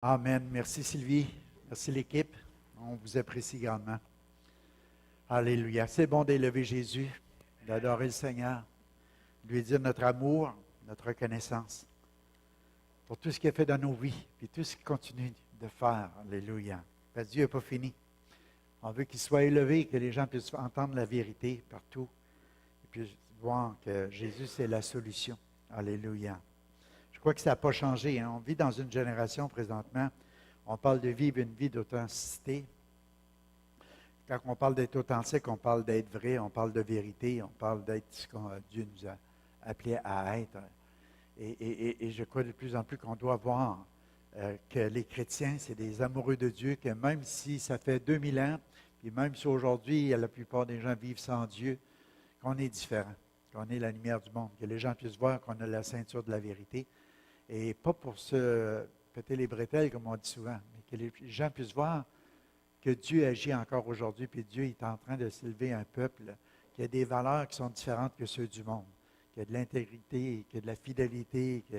Amen. Merci Sylvie. Merci l'équipe. On vous apprécie grandement. Alléluia. C'est bon d'élever Jésus, d'adorer le Seigneur, de lui dire notre amour, notre reconnaissance pour tout ce qu'il a fait dans nos vies, puis tout ce qu'il continue de faire. Alléluia. Parce que Dieu n'est pas fini. On veut qu'il soit élevé, que les gens puissent entendre la vérité partout, et puis voir que Jésus, c'est la solution. Alléluia. Je crois que ça n'a pas changé. On vit dans une génération présentement, on parle de vivre une vie d'authenticité. Quand on parle d'être authentique, on parle d'être vrai, on parle de vérité, on parle d'être ce que Dieu nous a appelé à être. Et je crois de plus en plus qu'on doit voir que les chrétiens, c'est des amoureux de Dieu, que même si ça fait 2000 ans, et même si aujourd'hui, la plupart des gens vivent sans Dieu, qu'on est différent, qu'on est la lumière du monde, que les gens puissent voir qu'on a la ceinture de la vérité. Et pas pour se péter les bretelles, comme on dit souvent, mais que les gens puissent voir que Dieu agit encore aujourd'hui, puis Dieu est en train de s'élever un peuple qui a des valeurs qui sont différentes que ceux du monde, qui a de l'intégrité, qui a de la fidélité, qui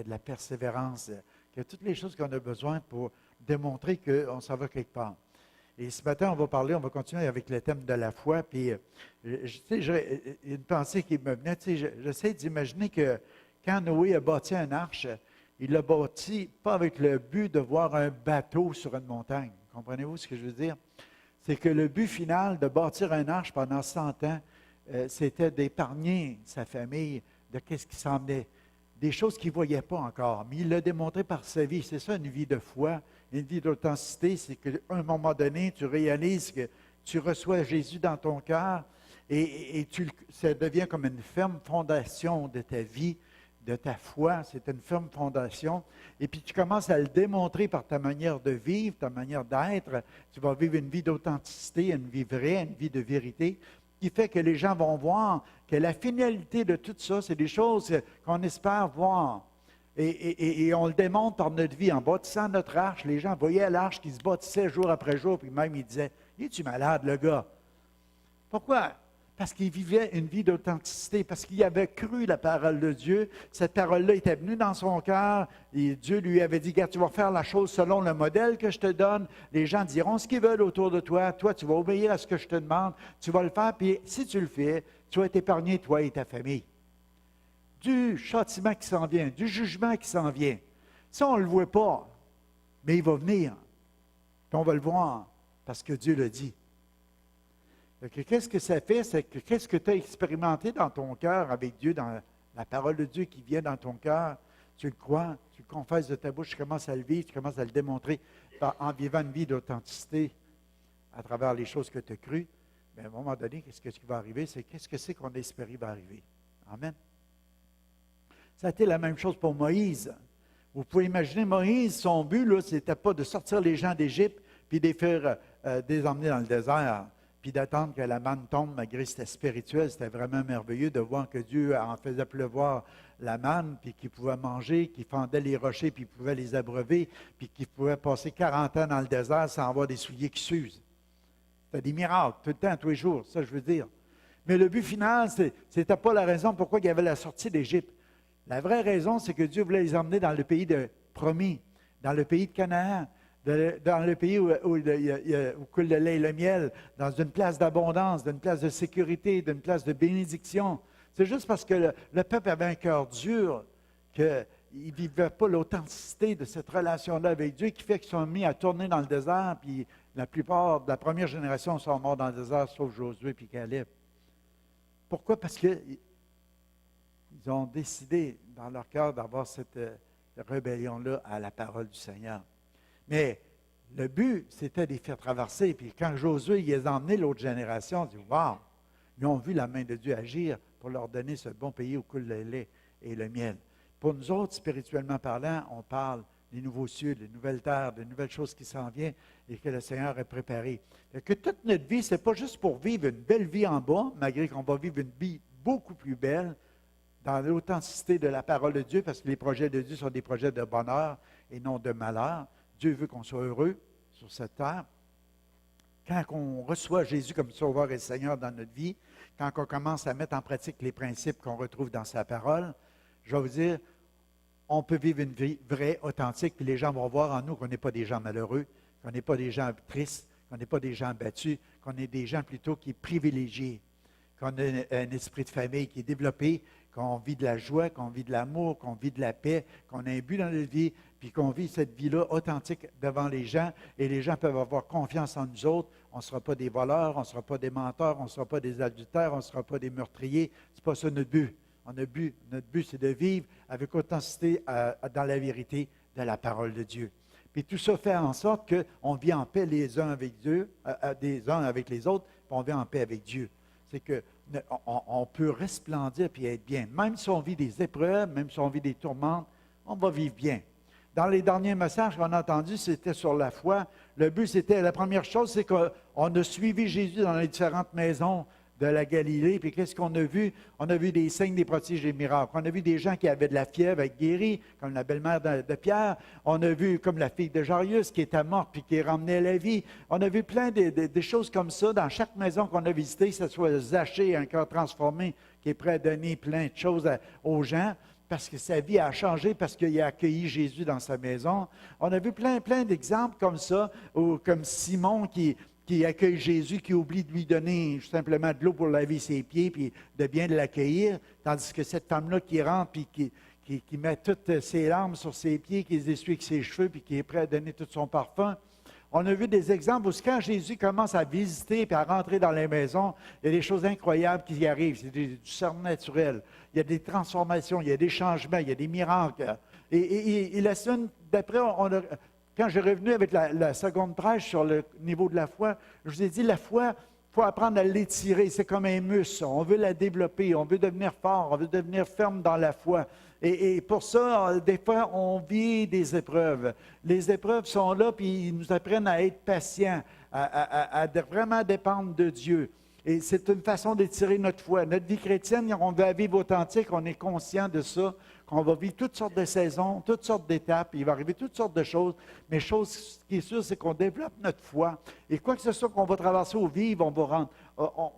a de la persévérance, qui a toutes les choses qu'on a besoin pour démontrer qu'on s'en va quelque part. Et ce matin, on va continuer avec le thème de la foi, puis une pensée qui me venait, j'essaie d'imaginer que quand Noé a bâti une arche, il l'a bâti pas avec le but de voir un bateau sur une montagne. Comprenez-vous ce que je veux dire? C'est que le but final de bâtir une arche pendant 100 ans, c'était d'épargner sa famille de ce qui s'en venait, des choses qu'il ne voyait pas encore. Mais il l'a démontré par sa vie. C'est ça une vie de foi, une vie d'authenticité. C'est qu'à un moment donné, tu réalises que tu reçois Jésus dans ton cœur et ça devient comme une ferme fondation de ta vie, de ta foi, c'est une ferme fondation. Et puis tu commences à le démontrer par ta manière de vivre, ta manière d'être. Tu vas vivre une vie d'authenticité, une vie vraie, une vie de vérité, qui fait que les gens vont voir que la finalité de tout ça, c'est des choses qu'on espère voir. Et on le démontre par notre vie. En bâtissant notre arche, les gens voyaient l'arche qui se bâtissait jour après jour, puis même ils disaient, « Es-tu malade, le gars? » Pourquoi? Parce qu'il vivait une vie d'authenticité, parce qu'il avait cru la parole de Dieu. Cette parole-là était venue dans son cœur et Dieu lui avait dit, « Regarde, tu vas faire la chose selon le modèle que je te donne. Les gens diront ce qu'ils veulent autour de toi. Toi, tu vas obéir à ce que je te demande. Tu vas le faire, puis si tu le fais, tu vas être épargné, toi et ta famille. » Du châtiment qui s'en vient, du jugement qui s'en vient. Ça, on ne le voit pas, mais il va venir. Puis on va le voir, parce que Dieu l'a dit. Qu'est-ce que ça fait? C'est que qu'est-ce que tu as expérimenté dans ton cœur avec Dieu, dans la parole de Dieu qui vient dans ton cœur? Tu le crois, tu le confesses de ta bouche, tu commences à le vivre, tu commences à le démontrer en vivant une vie d'authenticité à travers les choses que tu as crues. Mais à un moment donné, qu'est-ce qui va arriver? C'est qu'est-ce que c'est qu'on espère va arriver? Amen. Ça a été la même chose pour Moïse. Vous pouvez imaginer Moïse, son but, ce n'était pas de sortir les gens d'Égypte puis de les faire les emmener dans le désert, puis d'attendre que la manne tombe, malgré que c'était spirituel. C'était vraiment merveilleux de voir que Dieu en faisait pleuvoir la manne, puis qu'il pouvait manger, qu'il fendait les rochers, puis qu'il pouvait les abreuver, puis qu'il pouvait passer 40 ans dans le désert sans avoir des souliers qui s'usent. C'était des miracles, tout le temps, tous les jours, ça je veux dire. Mais le but final, ce n'était pas la raison pourquoi il y avait la sortie d'Égypte. La vraie raison, c'est que Dieu voulait les emmener dans le pays de promis, dans le pays de Canaan, dans le pays où coule le lait et le miel, dans une place d'abondance, d'une place de sécurité, d'une place de bénédiction. C'est juste parce que le peuple avait un cœur dur qu'il ne vivait pas l'authenticité de cette relation-là avec Dieu qui fait qu'ils sont mis à tourner dans le désert, puis la plupart de la première génération sont morts dans le désert, sauf Josué et Caleb. Pourquoi? Parce qu'ils ont décidé dans leur cœur d'avoir cette rébellion-là à la parole du Seigneur. Mais le but, c'était de les faire traverser. Puis quand Josué les a emmenés, l'autre génération, ils dit, « Wow! » Ils ont vu la main de Dieu agir pour leur donner ce bon pays où coule le lait et le miel. Pour nous autres, spirituellement parlant, on parle des nouveaux cieux, des nouvelles terres, des nouvelles choses qui s'en viennent et que le Seigneur a préparées. Que toute notre vie, ce n'est pas juste pour vivre une belle vie en bas, malgré qu'on va vivre une vie beaucoup plus belle dans l'authenticité de la parole de Dieu, parce que les projets de Dieu sont des projets de bonheur et non de malheur. Dieu veut qu'on soit heureux sur cette terre. Quand on reçoit Jésus comme Sauveur et Seigneur dans notre vie, quand on commence à mettre en pratique les principes qu'on retrouve dans sa parole, je vais vous dire, on peut vivre une vie vraie, authentique, puis les gens vont voir en nous qu'on n'est pas des gens malheureux, qu'on n'est pas des gens tristes, qu'on n'est pas des gens battus, qu'on est des gens plutôt qui sont privilégiés, qu'on a un esprit de famille qui est développé, qu'on vit de la joie, qu'on vit de l'amour, qu'on vit de la paix, qu'on a un but dans notre vie, puis qu'on vit cette vie-là authentique devant les gens, et les gens peuvent avoir confiance en nous autres. On ne sera pas des voleurs, on ne sera pas des menteurs, on ne sera pas des adultères, on ne sera pas des meurtriers. Ce n'est pas ça notre but. Notre but, c'est de vivre avec authenticité dans la vérité de la parole de Dieu. Puis tout ça fait en sorte qu'on vit en paix les uns avec Dieu, des uns avec les autres, puis on vit en paix avec Dieu. C'est qu'on peut resplendir et être bien. Même si on vit des épreuves, même si on vit des tourmentes, on va vivre bien. Dans les derniers messages qu'on a entendus, c'était sur la foi. Le but, c'était, la première chose, c'est qu'on a suivi Jésus dans les différentes maisons de la Galilée. Puis qu'est-ce qu'on a vu? On a vu des signes, des prodiges, des miracles. On a vu des gens qui avaient de la fièvre être guéris, comme la belle-mère de Pierre. On a vu comme la fille de Jairus qui était morte puis qui est ramenée à la vie. On a vu plein de choses comme ça dans chaque maison qu'on a visitée, que ce soit Zachée, un cœur transformé, qui est prêt à donner plein de choses aux gens, parce que sa vie a changé, parce qu'il a accueilli Jésus dans sa maison. On a vu plein d'exemples comme ça, ou comme Simon qui accueille Jésus, qui oublie de lui donner simplement de l'eau pour laver ses pieds, puis de bien l'accueillir, tandis que cette femme-là qui rentre, puis qui met toutes ses larmes sur ses pieds, qui les essuie avec ses cheveux, puis qui est prêt à donner tout son parfum. On a vu des exemples où quand Jésus commence à visiter et à rentrer dans les maisons, il y a des choses incroyables qui y arrivent. C'est du surnaturel. Il y a des transformations, il y a des changements, il y a des miracles. Et la semaine d'après, quand j'ai revenu avec la seconde prêche sur le niveau de la foi, je vous ai dit, la foi, il faut apprendre à l'étirer. C'est comme un muscle. On veut la développer, on veut devenir fort, on veut devenir ferme dans la foi. Et pour ça, des fois, on vit des épreuves. Les épreuves sont là, puis ils nous apprennent à être patients, à vraiment dépendre de Dieu. Et c'est une façon d'étirer notre foi. Notre vie chrétienne, on veut la vivre authentique, on est conscient de ça, qu'on va vivre toutes sortes de saisons, toutes sortes d'étapes, il va arriver toutes sortes de choses. Mais chose qui est sûre, c'est qu'on développe notre foi. Et quoi que ce soit qu'on va traverser ou vivre, on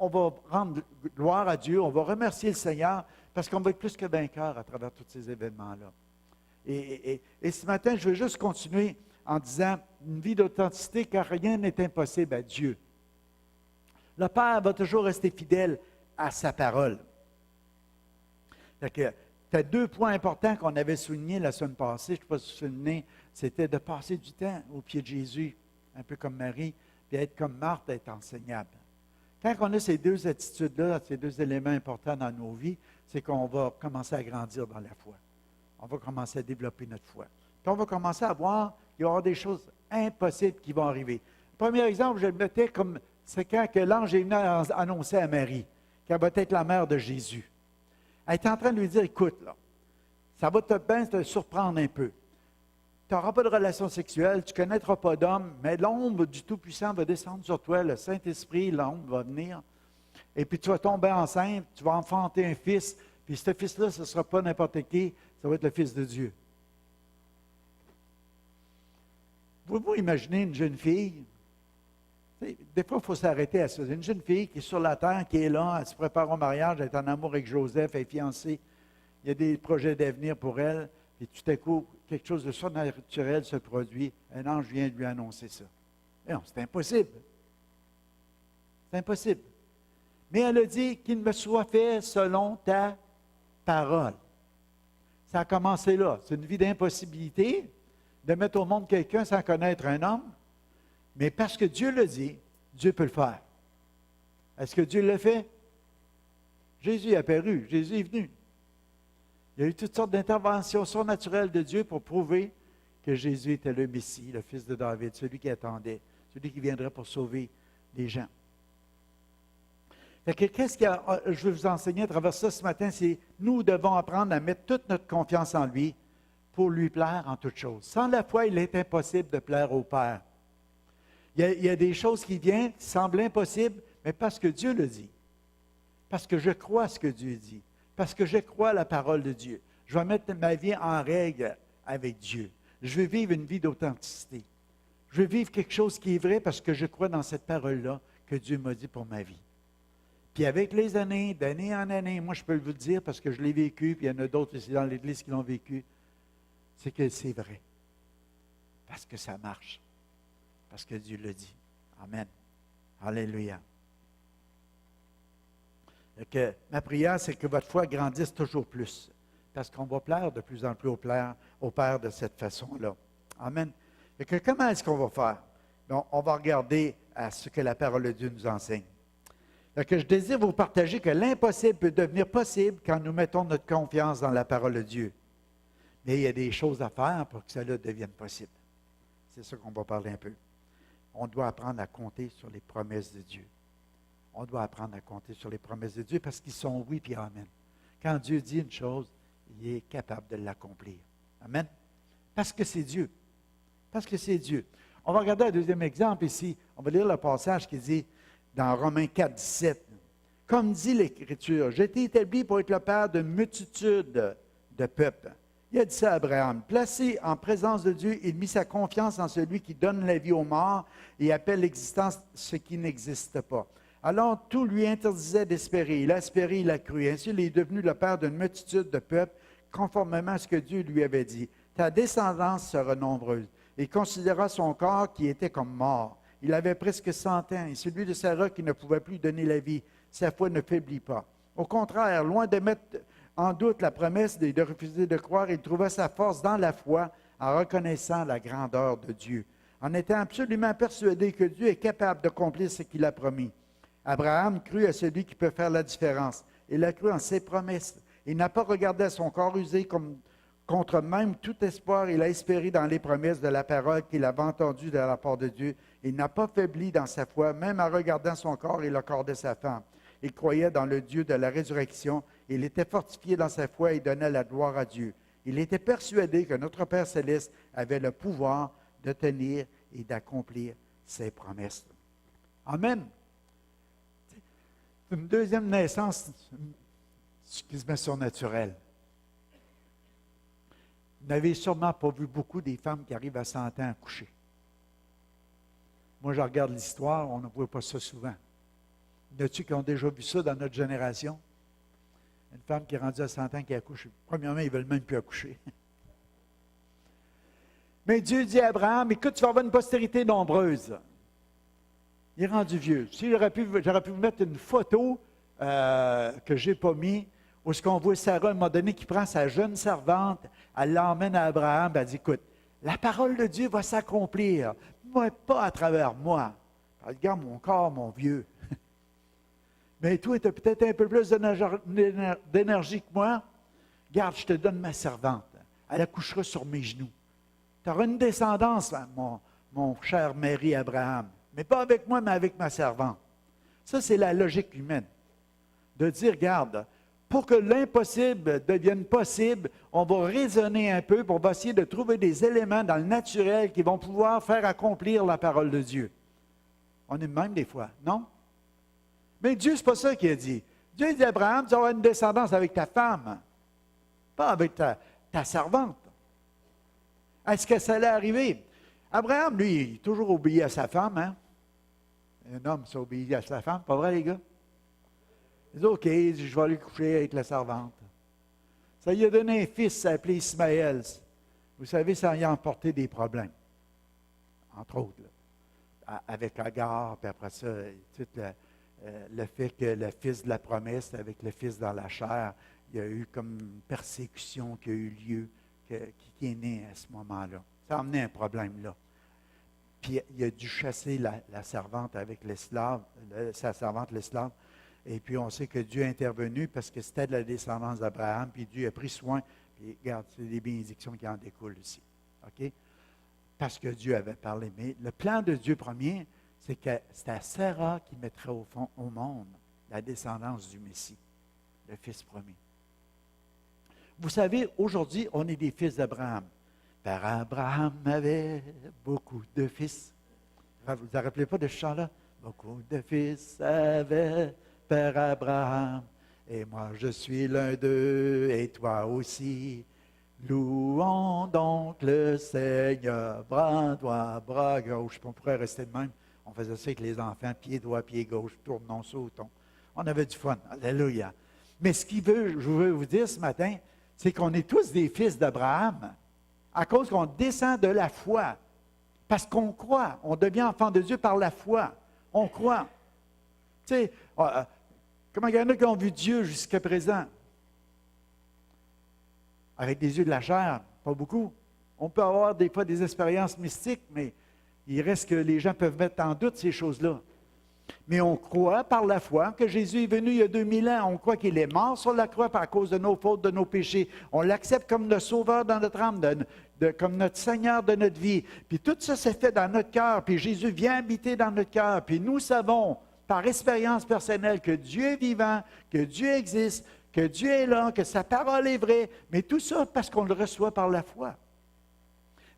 va rendre gloire à Dieu, on va remercier le Seigneur, parce qu'on va être plus que vainqueur à travers tous ces événements-là. Et ce matin, je veux juste continuer en disant une vie d'authenticité, car rien n'est impossible à Dieu. Le Père va toujours rester fidèle à sa parole. Tu as 2 points importants qu'on avait soulignés la semaine passée, je ne sais pas si vous vous souvenez, c'était de passer du temps au pied de Jésus, un peu comme Marie, puis être comme Marthe, être enseignable. Quand on a ces 2 attitudes-là, ces 2 éléments importants dans nos vies, c'est qu'on va commencer à grandir dans la foi. On va commencer à développer notre foi. Puis on va commencer à voir qu'il va y avoir des choses impossibles qui vont arriver. Le premier exemple, je le mettais comme, c'est quand que l'ange est venu annoncer à Marie qu'elle va être la mère de Jésus. Elle est en train de lui dire, écoute, là, ça va te surprendre un peu. Tu n'auras pas de relation sexuelle, tu ne connaîtras pas d'homme, mais l'ombre du Tout-Puissant va descendre sur toi, le Saint-Esprit, l'ombre va venir. Et puis tu vas tomber enceinte, tu vas enfanter un fils, puis ce fils-là, ce ne sera pas n'importe qui, ça va être le Fils de Dieu. Pouvez-vous imaginer une jeune fille? Des fois, il faut s'arrêter à ça. Une jeune fille qui est sur la terre, qui est là, elle se prépare au mariage, elle est en amour avec Joseph, elle est fiancée. Il y a des projets d'avenir pour elle. Et tout à coup, quelque chose de surnaturel se produit. Un ange vient de lui annoncer ça. Et non, c'est impossible. C'est impossible. Mais elle a dit qu'il me soit fait selon ta parole. Ça a commencé là. C'est une vie d'impossibilité de mettre au monde quelqu'un sans connaître un homme. Mais parce que Dieu l'a dit, Dieu peut le faire. Est-ce que Dieu l'a fait? Jésus est apparu, Jésus est venu. Il y a eu toutes sortes d'interventions surnaturelles de Dieu pour prouver que Jésus était le Messie, le fils de David, celui qui attendait, celui qui viendrait pour sauver les gens. Qu'est-ce que je veux vous enseigner à travers ça ce matin, c'est nous devons apprendre à mettre toute notre confiance en lui pour lui plaire en toutes choses. Sans la foi, il est impossible de plaire au Père. Il y a des choses qui viennent, qui semblent impossibles, mais parce que Dieu le dit. Parce que je crois à ce que Dieu dit. Parce que je crois à la parole de Dieu. Je vais mettre ma vie en règle avec Dieu. Je veux vivre une vie d'authenticité. Je veux vivre quelque chose qui est vrai parce que je crois dans cette parole-là que Dieu m'a dit pour ma vie. Puis avec les années, d'année en année, moi je peux vous le dire parce que je l'ai vécu, puis il y en a d'autres ici dans l'Église qui l'ont vécu, c'est que c'est vrai. Parce que ça marche. Parce que Dieu le dit. Amen. Alléluia. Ma prière, c'est que votre foi grandisse toujours plus. Parce qu'on va plaire de plus en plus au Père de cette façon-là. Amen. Et que comment est-ce qu'on va faire? Donc, on va regarder à ce que la parole de Dieu nous enseigne. Que je désire vous partager que l'impossible peut devenir possible quand nous mettons notre confiance dans la parole de Dieu. Mais il y a des choses à faire pour que cela devienne possible. C'est ça qu'on va parler un peu. On doit apprendre à compter sur les promesses de Dieu. On doit apprendre à compter sur les promesses de Dieu parce qu'ils sont oui puis amen. Quand Dieu dit une chose, il est capable de l'accomplir. Amen. Parce que c'est Dieu. Parce que c'est Dieu. On va regarder un deuxième exemple ici. On va lire le passage qui dit dans Romains 4, 17. Comme dit l'Écriture, j'ai été établi pour être le père d'une multitude de peuples. Il a dit ça à Abraham. Placé en présence de Dieu, il mit sa confiance en celui qui donne la vie aux morts et appelle l'existence ce qui n'existe pas. Alors tout lui interdisait d'espérer. Il a espéré, il a cru. Ainsi, il est devenu le père d'une multitude de peuples, conformément à ce que Dieu lui avait dit. Ta descendance sera nombreuse. Il considéra son corps qui était comme mort. Il avait presque 100 ans, et celui de Sarah qui ne pouvait plus donner la vie. Sa foi ne faiblit pas. Au contraire, loin de mettre en doute la promesse et de refuser de croire, il trouva sa force dans la foi en reconnaissant la grandeur de Dieu, en étant absolument persuadé que Dieu est capable d'accomplir ce qu'il a promis. Abraham crut à celui qui peut faire la différence. Il a cru en ses promesses. Il n'a pas regardé à son corps usé comme contre même tout espoir. Il a espéré dans les promesses de la parole qu'il avait entendue de la part de Dieu. Il n'a pas faibli dans sa foi, même en regardant son corps et le corps de sa femme. Il croyait dans le Dieu de la résurrection. Il était fortifié dans sa foi et donnait la gloire à Dieu. Il était persuadé que notre Père céleste avait le pouvoir de tenir et d'accomplir ses promesses. Amen. Une deuxième naissance qui se met surnaturelle. Vous n'avez sûrement pas vu beaucoup des femmes qui arrivent à 100 ans à coucher. Moi, je regarde l'histoire, on ne voit pas ça souvent. Y en a-tu qui ont déjà vu ça dans notre génération? Une femme qui est rendue à 100 ans qui accouche. Premièrement, ils ne veulent même plus accoucher. Mais Dieu dit à Abraham, écoute, tu vas avoir une postérité nombreuse. Il est rendu vieux. Si j'aurais pu vous mettre une photo que je n'ai pas mise, où ce qu'on voit Sarah, à un moment donné, qui prend sa jeune servante, elle l'emmène à Abraham, elle dit, écoute, la parole de Dieu va s'accomplir, mais pas à travers moi. Elle dit, regarde mon corps, mon vieux. Mais toi, tu as peut-être un peu plus d'énergie que moi. Regarde, je te donne ma servante. Elle accouchera sur mes genoux. Tu auras une descendance, mon cher mari Abraham. Mais pas avec moi, mais avec ma servante. Ça, c'est la logique humaine. De dire, regarde, pour que l'impossible devienne possible, on va raisonner un peu, on va essayer de trouver des éléments dans le naturel qui vont pouvoir faire accomplir la parole de Dieu. On est même des fois, non? Mais Dieu, ce n'est pas ça qu'il a dit. Dieu dit à Abraham, tu vas avoir une descendance avec ta femme, pas avec ta servante. Est-ce que ça allait arriver? Abraham, lui, il a toujours obéi à sa femme, hein? Un homme s'obéit à sa femme, pas vrai, les gars? Il dit, OK, je vais aller coucher avec la servante. Ça lui a donné un fils appelé Ismaël. Vous savez, ça lui a emporté des problèmes. Entre autres, là, avec Agar, puis après ça, tout le fait que le fils de la promesse, avec le fils dans la chair, il y a eu comme une persécution qui a eu lieu, qui est née à ce moment-là. Ça a amené un problème là. Puis il a dû chasser la servante avec l'esclave, sa servante l'esclave. Et puis on sait que Dieu est intervenu parce que c'était de la descendance d'Abraham, puis Dieu a pris soin. Puis regarde, c'est des bénédictions qui en découlent ici. OK? Parce que Dieu avait parlé. Mais le plan de Dieu premier, c'est que c'était Sarah qui mettrait au monde la descendance du Messie, le Fils promis. Vous savez, aujourd'hui, on est des fils d'Abraham. Père Abraham avait beaucoup de fils. Vous ne vous rappelez pas de ce chant-là? Beaucoup de fils avait Père Abraham, et moi je suis l'un d'eux, et toi aussi. Louons donc le Seigneur, bras droit, bras gauche. On pourrait rester de même. On faisait ça avec les enfants, pied droit, pied gauche, tournons, sautons. On avait du fun. Alléluia. Mais ce je veux vous dire ce matin, c'est qu'on est tous des fils d'Abraham. à cause qu'on descend de la foi. Parce qu'on croit. On devient enfant de Dieu par la foi. On croit. Tu sais, comment il y en a qui ont vu Dieu jusqu'à présent? Avec des yeux de la chair, pas beaucoup. On peut avoir des fois des expériences mystiques, mais il reste que les gens peuvent mettre en doute ces choses-là. Mais on croit par la foi que Jésus est venu il y a 2000 ans. On croit qu'il est mort sur la croix à cause de nos fautes, de nos péchés. On l'accepte comme le sauveur dans notre âme, comme notre Seigneur de notre vie. Puis tout ça s'est fait dans notre cœur. Puis Jésus vient habiter dans notre cœur. Puis nous savons, par expérience personnelle, que Dieu est vivant, que Dieu existe, que Dieu est là, que sa parole est vraie. Mais tout ça parce qu'on le reçoit par la foi.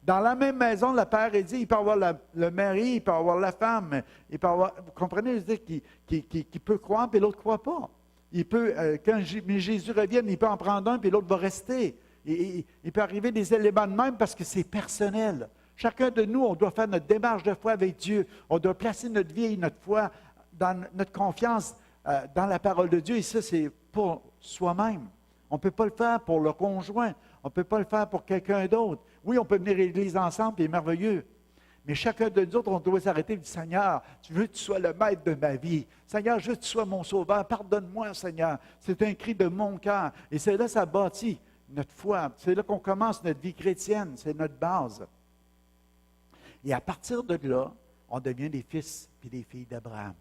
Dans la même maison, le père est dit, il peut avoir le mari, il peut avoir la femme, il peut avoir, vous comprenez, je veux dire, qui peut croire, puis l'autre ne croit pas. Il peut, quand Jésus revienne, il peut en prendre un, puis l'autre va rester. Il peut arriver des éléments de même parce que c'est personnel. Chacun de nous, on doit faire notre démarche de foi avec Dieu. On doit placer notre vie et notre foi, notre confiance dans la parole de Dieu, et ça, c'est pour soi-même. On ne peut pas le faire pour le conjoint. On ne peut pas le faire pour quelqu'un d'autre. Oui, on peut venir à l'Église ensemble, c'est merveilleux. Mais chacun de nous autres, on doit s'arrêter et dire, Seigneur, tu veux que tu sois le maître de ma vie. Seigneur, je veux que tu sois mon sauveur. Pardonne-moi, Seigneur. C'est un cri de mon cœur. Et c'est là que ça bâtit notre foi. C'est là qu'on commence notre vie chrétienne. C'est notre base. Et à partir de là, on devient des fils et des filles d'Abraham,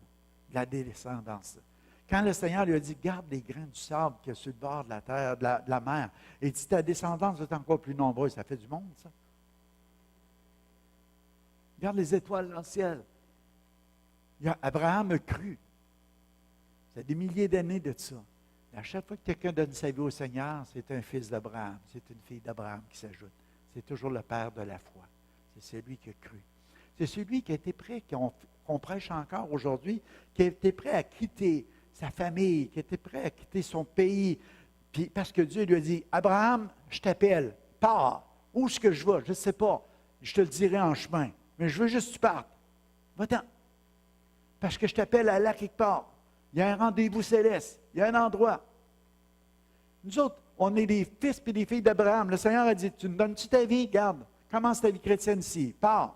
de la descendance. Quand le Seigneur lui a dit, garde les grains du sable qu'il y a sur le bord de la terre, de la mer, et dit, ta descendance va être encore plus nombreuse. Ça fait du monde, ça. Regarde les étoiles dans le ciel. Abraham a cru. C'est des milliers d'années de ça. Et à chaque fois que quelqu'un donne sa vie au Seigneur, c'est un fils d'Abraham, c'est une fille d'Abraham qui s'ajoute. C'est toujours le père de la foi. C'est celui qui a cru. C'est celui qui a été prêt, qu'on prêche encore aujourd'hui, qui a été prêt à quitter sa famille, qui était prêt à quitter son pays. Puis parce que Dieu lui a dit, Abraham, je t'appelle, pars. Où est-ce que je vais? Je ne sais pas. Je te le dirai en chemin. Mais je veux juste que tu partes. Va-t'en. Parce que je t'appelle à là quelque part. Il y a un rendez-vous céleste. Il y a un endroit. Nous autres, on est des fils et des filles d'Abraham. Le Seigneur a dit, tu me donnes-tu ta vie? Garde. Commence ta vie chrétienne ici. Pars.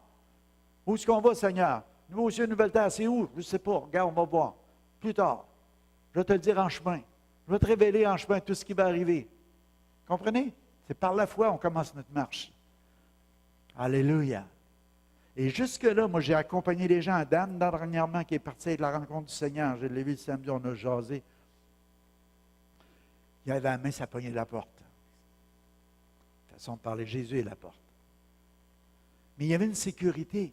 Où est-ce qu'on va, Seigneur? Nouveau ciel, nouvelle terre, c'est où? Je ne sais pas. Regarde, on va voir. Plus tard. Je vais te le dire en chemin. Je vais te révéler en chemin tout ce qui va arriver. Comprenez? C'est par la foi qu'on commence notre marche. Alléluia. Et jusque-là, moi, j'ai accompagné les gens. Dan, dernièrement, qui est parti avec la rencontre du Seigneur. Je l'ai vu le samedi, on a jasé. Il avait la main, ça pognait la porte. Façon de parler, Jésus est la porte. Mais il y avait une sécurité.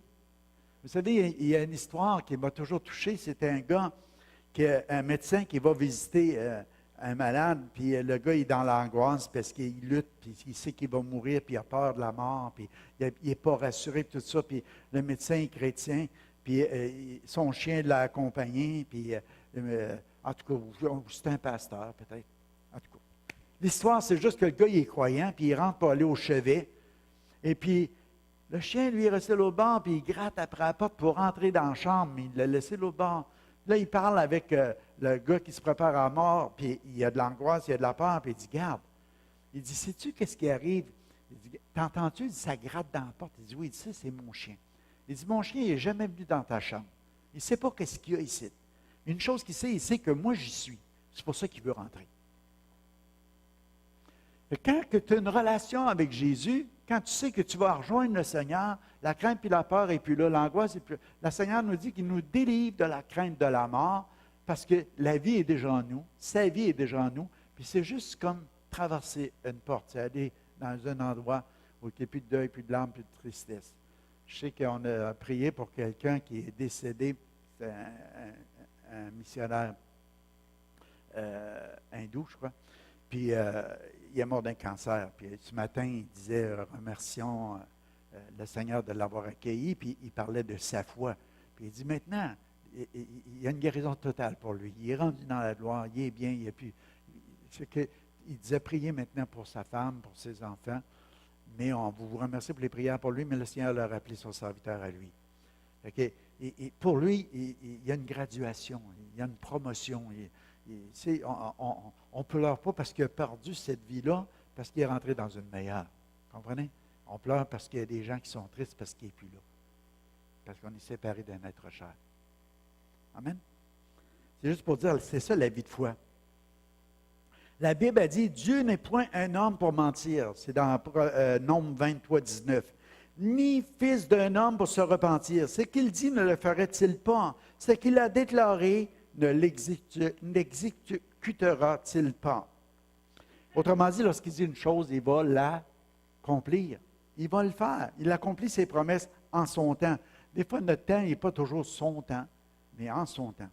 Vous savez, il y a une histoire qui m'a toujours touché. C'était un gars, un médecin qui va visiter un malade, puis le gars est dans l'angoisse parce qu'il lutte, puis il sait qu'il va mourir, puis il a peur de la mort, puis il n'est pas rassuré, puis tout ça. Puis le médecin est chrétien, puis son chien l'a accompagné, puis en tout cas, c'est un pasteur peut-être. En tout cas, l'histoire, c'est juste que le gars, il est croyant, puis il rentre pour aller au chevet, et puis le chien, lui, est resté l'autre bord, puis il gratte après la porte pour rentrer dans la chambre, mais il l'a laissé l'autre bord. Là, il parle avec le gars qui se prépare à mort, puis il y a de l'angoisse, il y a de la peur, puis il dit, garde. Il dit, sais-tu qu'est-ce qui arrive? Il dit, t'entends-tu? Il dit, ça gratte dans la porte. Il dit, oui, ça, c'est mon chien. Il dit, mon chien, il n'est jamais venu dans ta chambre. Il ne sait pas qu'est-ce qu'il y a ici. Une chose qu'il sait, il sait que moi, j'y suis. C'est pour ça qu'il veut rentrer. Et quand tu as une relation avec Jésus, quand tu sais que tu vas rejoindre le Seigneur, la crainte et la peur n'est plus là, l'angoisse n'est plus là. Le Seigneur nous dit qu'il nous délivre de la crainte de la mort parce que la vie est déjà en nous, sa vie est déjà en nous, puis c'est juste comme traverser une porte, c'est aller dans un endroit où il n'y a plus de deuil, plus de larmes, plus de tristesse. Je sais qu'on a prié pour quelqu'un qui est décédé, c'est un missionnaire hindou, je crois. Puis, il est mort d'un cancer. Puis, ce matin, il disait, remercions le Seigneur de l'avoir accueilli. Puis, il parlait de sa foi. Puis, il dit, maintenant, il y a une guérison totale pour lui. Il est rendu dans la gloire, il est bien. Il disait, priez maintenant pour sa femme, pour ses enfants. Mais on vous remercie pour les prières pour lui, mais le Seigneur l'a rappelé son serviteur à lui. Okay? Et pour lui, il y a une graduation, il y a une promotion. On ne pleure pas parce qu'il a perdu cette vie-là, parce qu'il est rentré dans une meilleure. Comprenez? On pleure parce qu'il y a des gens qui sont tristes parce qu'il n'est plus là. Parce qu'on est séparés d'un être cher. Amen. C'est juste pour dire, c'est ça la vie de foi. La Bible a dit, Dieu n'est point un homme pour mentir. C'est dans Nombre 23, 19. Ni fils d'un homme pour se repentir. Ce qu'il dit ne le ferait-il pas? Ce qu'il a déclaré ne l'exécutera-t-il pas? Autrement dit, lorsqu'il dit une chose, il va l'accomplir. Il va le faire. Il accomplit ses promesses en son temps. Des fois, notre temps n'est pas toujours son temps, mais en son temps.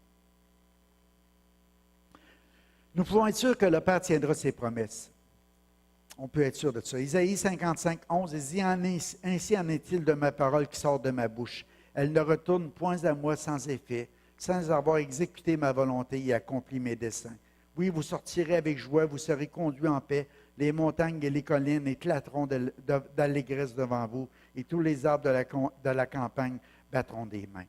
Nous pouvons être sûrs que le Père tiendra ses promesses. On peut être sûr de ça. Isaïe 55, 11, il dit, ainsi en est-il de ma parole qui sort de ma bouche. Elle ne retourne point à moi sans effet, sans avoir exécuté ma volonté et accompli mes desseins. Oui, vous sortirez avec joie, vous serez conduits en paix. Les montagnes et les collines éclateront d'allégresse devant vous, et tous les arbres de la campagne battront des mains.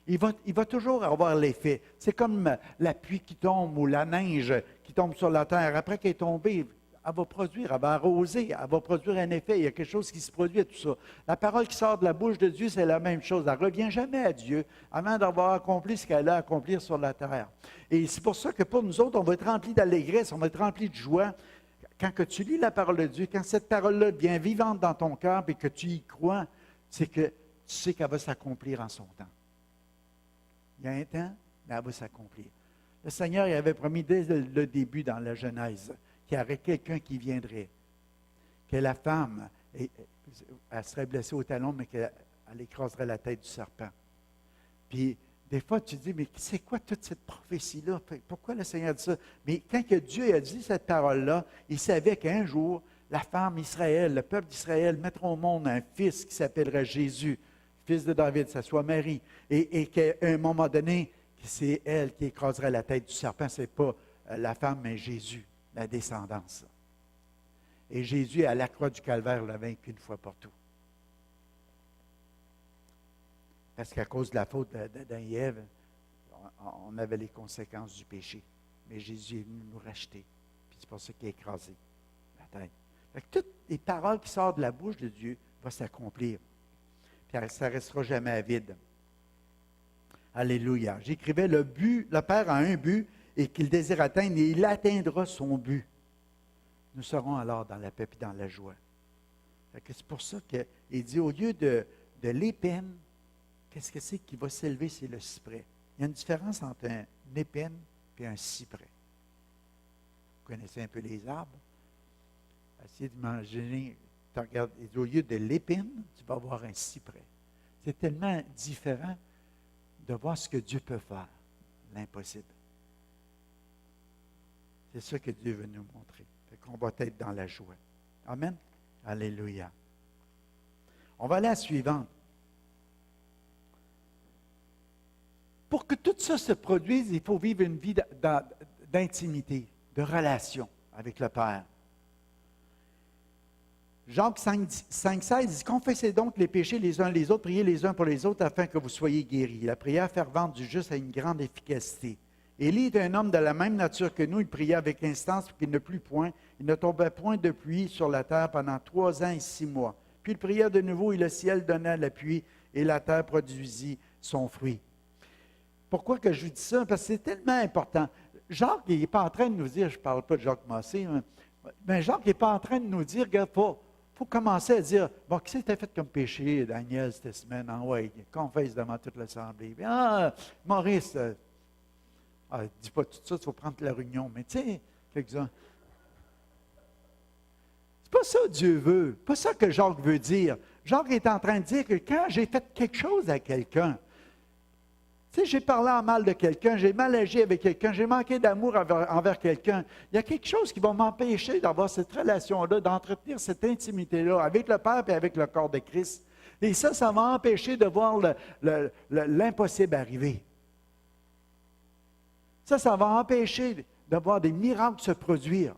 Il va toujours avoir l'effet. C'est comme la pluie qui tombe ou la neige qui tombe sur la terre. Après qu'elle est tombée, elle va produire, elle va arroser, elle va produire un effet. Il y a quelque chose qui se produit à tout ça. La parole qui sort de la bouche de Dieu, c'est la même chose. Elle ne revient jamais à Dieu avant d'avoir accompli ce qu'elle a à accomplir sur la terre. Et c'est pour ça que pour nous autres, on va être remplis d'allégresse, on va être remplis de joie. Quand que tu lis la parole de Dieu, quand cette parole-là devient vivante dans ton cœur et que tu y crois, c'est que tu sais qu'elle va s'accomplir en son temps. Il y a un temps, mais elle va s'accomplir. Le Seigneur il avait promis dès le début dans la Genèse qu'il y aurait quelqu'un qui viendrait, que la femme, elle serait blessée au talon, mais qu'elle écraserait la tête du serpent. Puis, des fois, tu te dis, mais c'est quoi toute cette prophétie-là? Pourquoi le Seigneur dit ça? Mais quand que Dieu a dit cette parole-là, il savait qu'un jour, la femme Israël, le peuple d'Israël, mettra au monde un fils qui s'appellera Jésus, fils de David, ça soit Marie, et qu'à un moment donné, c'est elle qui écraserait la tête du serpent. Ce n'est pas la femme, mais Jésus, la descendance. Et Jésus, à la croix du Calvaire, l'a vaincu une fois pour tout. Parce qu'à cause de la faute d'Adam et Ève, on avait les conséquences du péché. Mais Jésus est venu nous racheter. Puis c'est pour ça qu'il a écrasé la tête. Fait que toutes les paroles qui sortent de la bouche de Dieu vont s'accomplir. Puis ça ne restera jamais vide. Alléluia. J'écrivais le Père a un but et qu'il désire atteindre et il atteindra son but. Nous serons alors dans la paix et dans la joie. C'est pour ça qu'il dit au lieu de l'épine, qu'est-ce que c'est qui va s'élever? C'est le cyprès. Il y a une différence entre un épine et un cyprès. Vous connaissez un peu les arbres? Essayez d'imaginer, tu regardes, au lieu de l'épine, tu vas avoir un cyprès. C'est tellement différent de voir ce que Dieu peut faire, l'impossible. C'est ça que Dieu veut nous montrer. Fait qu'on va être dans la joie. Amen? Alléluia. On va aller à la suivante. Pour que tout ça se produise, il faut vivre une vie d'intimité, de relation avec le Père. Jacques 5,16 dit « Confessez donc les péchés les uns les autres, priez les uns pour les autres afin que vous soyez guéris. La prière fervente du juste a une grande efficacité. Élie est un homme de la même nature que nous. Il priait avec instance pour qu'il ne plût point. Il ne tombait point de pluie sur la terre pendant 3 ans et 6 mois. Puis il pria de nouveau et le ciel donna la pluie et la terre produisit son fruit. » Pourquoi que je vous dis ça? Parce que c'est tellement important. Jacques, il n'est pas en train de nous dire, je ne parle pas de Jacques Massé, mais Jacques n'est pas en train de nous dire, regarde, il faut commencer à dire, bon, qu'est-ce que tu as fait comme péché, Daniel, cette semaine? Ah ouais, confesse devant toute l'Assemblée. Ah, Maurice, dis pas tout ça, il faut prendre la réunion. Mais tu sais, quelques-uns. C'est pas ça que Dieu veut. Pas ça que Jacques veut dire. Jacques est en train de dire que quand j'ai fait quelque chose à quelqu'un, tu sais, j'ai parlé en mal de quelqu'un, j'ai mal agi avec quelqu'un, j'ai manqué d'amour envers quelqu'un. Il y a quelque chose qui va m'empêcher d'avoir cette relation-là, d'entretenir cette intimité-là avec le Père et avec le corps de Christ. Et ça va empêcher de voir l'impossible arriver. Ça va empêcher de voir des miracles se produire.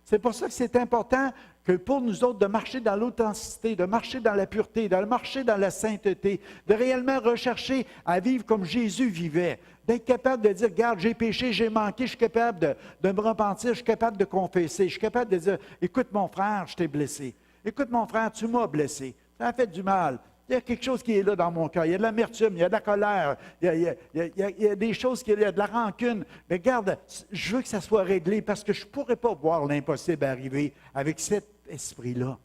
C'est pour ça que c'est important que pour nous autres de marcher dans l'authenticité, de marcher dans la pureté, de marcher dans la sainteté, de réellement rechercher à vivre comme Jésus vivait, d'être capable de dire, regarde, j'ai péché, j'ai manqué, je suis capable de me repentir, je suis capable de confesser, je suis capable de dire, écoute mon frère, je t'ai blessé. Écoute, mon frère, tu m'as blessé. Ça a fait du mal. Il y a quelque chose qui est là dans mon cœur. Il y a de l'amertume, il y a de la colère, il y a des choses, il y a de la rancune. Mais regarde, je veux que ça soit réglé parce que je ne pourrais pas voir l'impossible arriver avec cet esprit-là.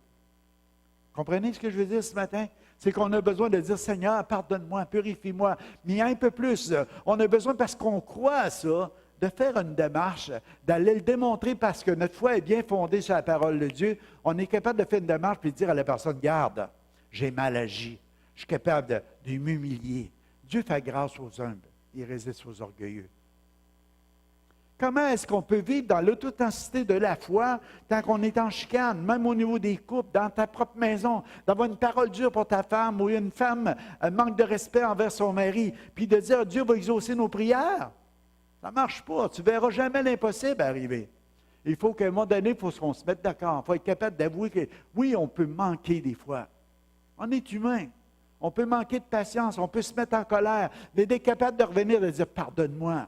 Comprenez ce que je veux dire ce matin? C'est qu'on a besoin de dire, Seigneur, pardonne-moi, purifie-moi. Mais un peu plus, on a besoin, parce qu'on croit à ça, de faire une démarche, d'aller le démontrer parce que notre foi est bien fondée sur la parole de Dieu. On est capable de faire une démarche et de dire à la personne, garde, j'ai mal agi. Je suis capable de m'humilier. Dieu fait grâce aux humbles. Il résiste aux orgueilleux. Comment est-ce qu'on peut vivre dans l'authenticité de la foi tant qu'on est en chicane, même au niveau des couples, dans ta propre maison, d'avoir une parole dure pour ta femme ou une femme manque de respect envers son mari, puis de dire Dieu va exaucer nos prières? Ça ne marche pas. Tu ne verras jamais l'impossible arriver. Il faut qu'à un moment donné, il faut qu'on se mette d'accord. Il faut être capable d'avouer que oui, on peut manquer des fois. On est humain. On peut manquer de patience, on peut se mettre en colère, mais d'être capable de revenir et de dire pardonne-moi.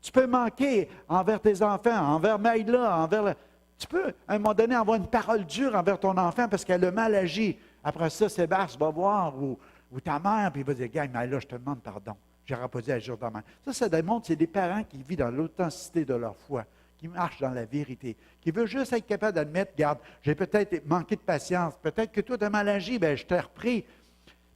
Tu peux manquer envers tes enfants, envers Maïla, Tu peux, à un moment donné, avoir une parole dure envers ton enfant parce qu'elle a mal agi. Après ça, Sébastien va voir, ou ta mère, puis il va dire, gars, Maïla, je te demande pardon. Je n'aurais pas dû agir de même. Ça démontre que c'est des parents qui vivent dans l'authenticité de leur foi, qui marchent dans la vérité, qui veulent juste être capable d'admettre, regarde, j'ai peut-être manqué de patience, peut-être que toi, tu as mal agi, bien, je t'ai repris.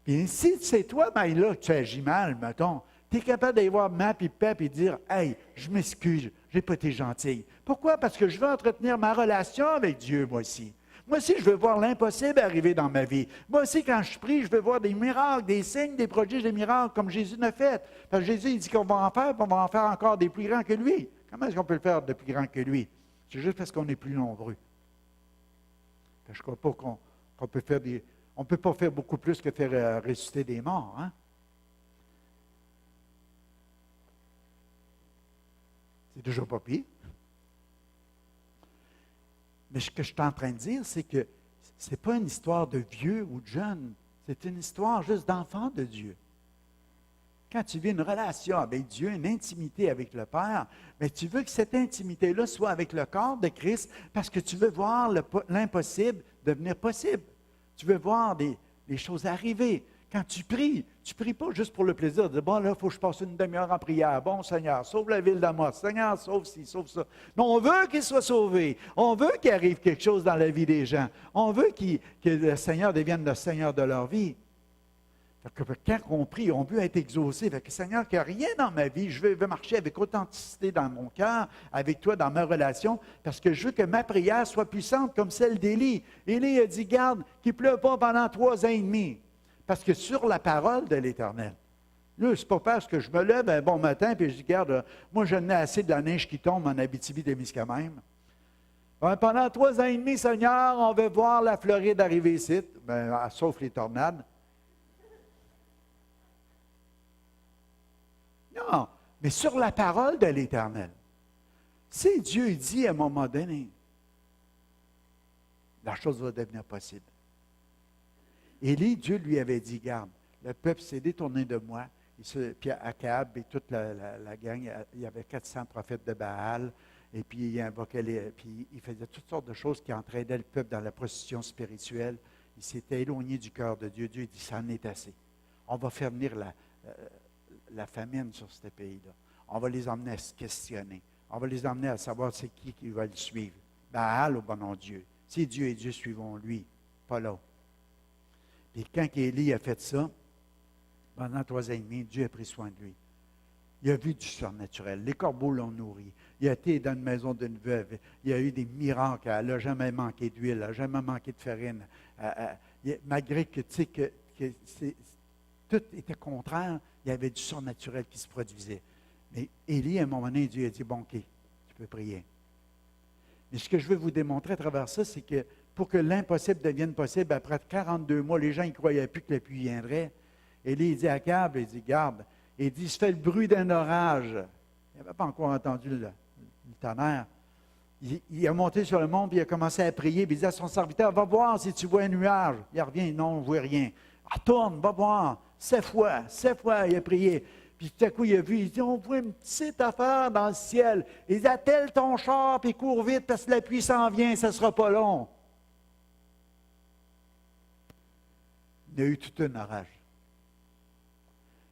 Puis si c'est toi, Maïla, que tu agis mal, mettons, tu es capable d'aller voir maman et papa et dire « Hey, je m'excuse, je n'ai pas été gentille. » Pourquoi? Parce que je veux entretenir ma relation avec Dieu, moi aussi. Moi aussi, je veux voir l'impossible arriver dans ma vie. Moi aussi, quand je prie, je veux voir des miracles, des signes, des prodiges, des miracles, comme Jésus l'a fait. Parce que Jésus, il dit qu'on va en faire, puis on va en faire encore des plus grands que lui. Comment est-ce qu'on peut le faire de plus grand que lui? C'est juste parce qu'on est plus nombreux. Je ne crois pas qu'on peut faire des... On ne peut pas faire beaucoup plus que faire ressusciter des morts, hein? C'est déjà pas pire. Mais ce que je suis en train de dire, c'est que ce n'est pas une histoire de vieux ou de jeunes. C'est une histoire juste d'enfant de Dieu. Quand tu vis une relation avec Dieu, une intimité avec le Père, mais tu veux que cette intimité-là soit avec le corps de Christ parce que tu veux voir l'impossible devenir possible. Tu veux voir des choses arriver. Quand tu pries pas juste pour le plaisir de dire, bon, là, il faut que je passe une demi-heure en prière. Bon, Seigneur, sauve la ville d'Amos. Seigneur, sauve ci, sauve ça. Mais on veut qu'il soit sauvé. On veut qu'il arrive quelque chose dans la vie des gens. On veut que le Seigneur devienne le Seigneur de leur vie. Quand on prie, on veut être exaucé. Fait que, Seigneur, qu'il n'y a rien dans ma vie, je veux marcher avec authenticité dans mon cœur, avec toi dans ma relation, parce que je veux que ma prière soit puissante comme celle d'Élie. Élie a dit, garde, qu'il ne pleuve pas pendant 3 ans et demi. Parce que sur la parole de l'Éternel, là, c'est pas parce que je me lève un bon matin et je dis, regarde, moi, je n'ai assez de la neige qui tombe en Abitibi-Témiscamingue. Pendant 3 ans et demi, Seigneur, on veut voir la Floride arriver ici, sauf les tornades. Non, mais sur la parole de l'Éternel. Si Dieu dit à un moment donné, la chose va devenir possible. Élie, Dieu lui avait dit, garde, le peuple s'est détourné de moi. Puis Akab et toute la gang, il y avait 400 prophètes de Baal, et puis il invoquait puis il faisait toutes sortes de choses qui entraînaient le peuple dans la prostitution spirituelle. Il s'était éloigné du cœur de Dieu. Dieu dit, ça en est assez. On va faire venir la famine sur ce pays-là. On va les emmener à se questionner. On va les emmener à savoir c'est qui va le suivre. Baal ou bon nom Dieu. Si Dieu est Dieu, suivons-lui, pas l'autre. Et quand Élie a fait ça, pendant 3 ans et demi, Dieu a pris soin de lui. Il a vu du surnaturel. Les corbeaux l'ont nourri. Il a été dans une maison d'une veuve. Il y a eu des miracles. Elle n'a jamais manqué d'huile. Elle n'a jamais manqué de farine. Malgré que, tu sais, que tout était contraire, il y avait du surnaturel qui se produisait. Mais Élie, à un moment donné, Dieu a dit, bon, OK, tu peux prier. Mais ce que je veux vous démontrer à travers ça, c'est que pour que l'impossible devienne possible, après 42 mois, les gens ne croyaient plus que la pluie viendrait. Élie, il dit à Akab, il dit, garde, il dit, il se fait le bruit d'un orage. Il n'avait pas encore entendu le tonnerre. Il a monté sur le mont, puis il a commencé à prier, puis il dit à son serviteur, va voir si tu vois un nuage. Il revient, non, on ne voit rien. Retourne, va voir. 7 fois, il a prié. Puis tout à coup, il a vu, il dit, on voit une petite affaire dans le ciel. Il dit, attelle ton char, puis cours vite, parce que la pluie s'en vient, ça ne sera pas long. il y a eu tout un orage.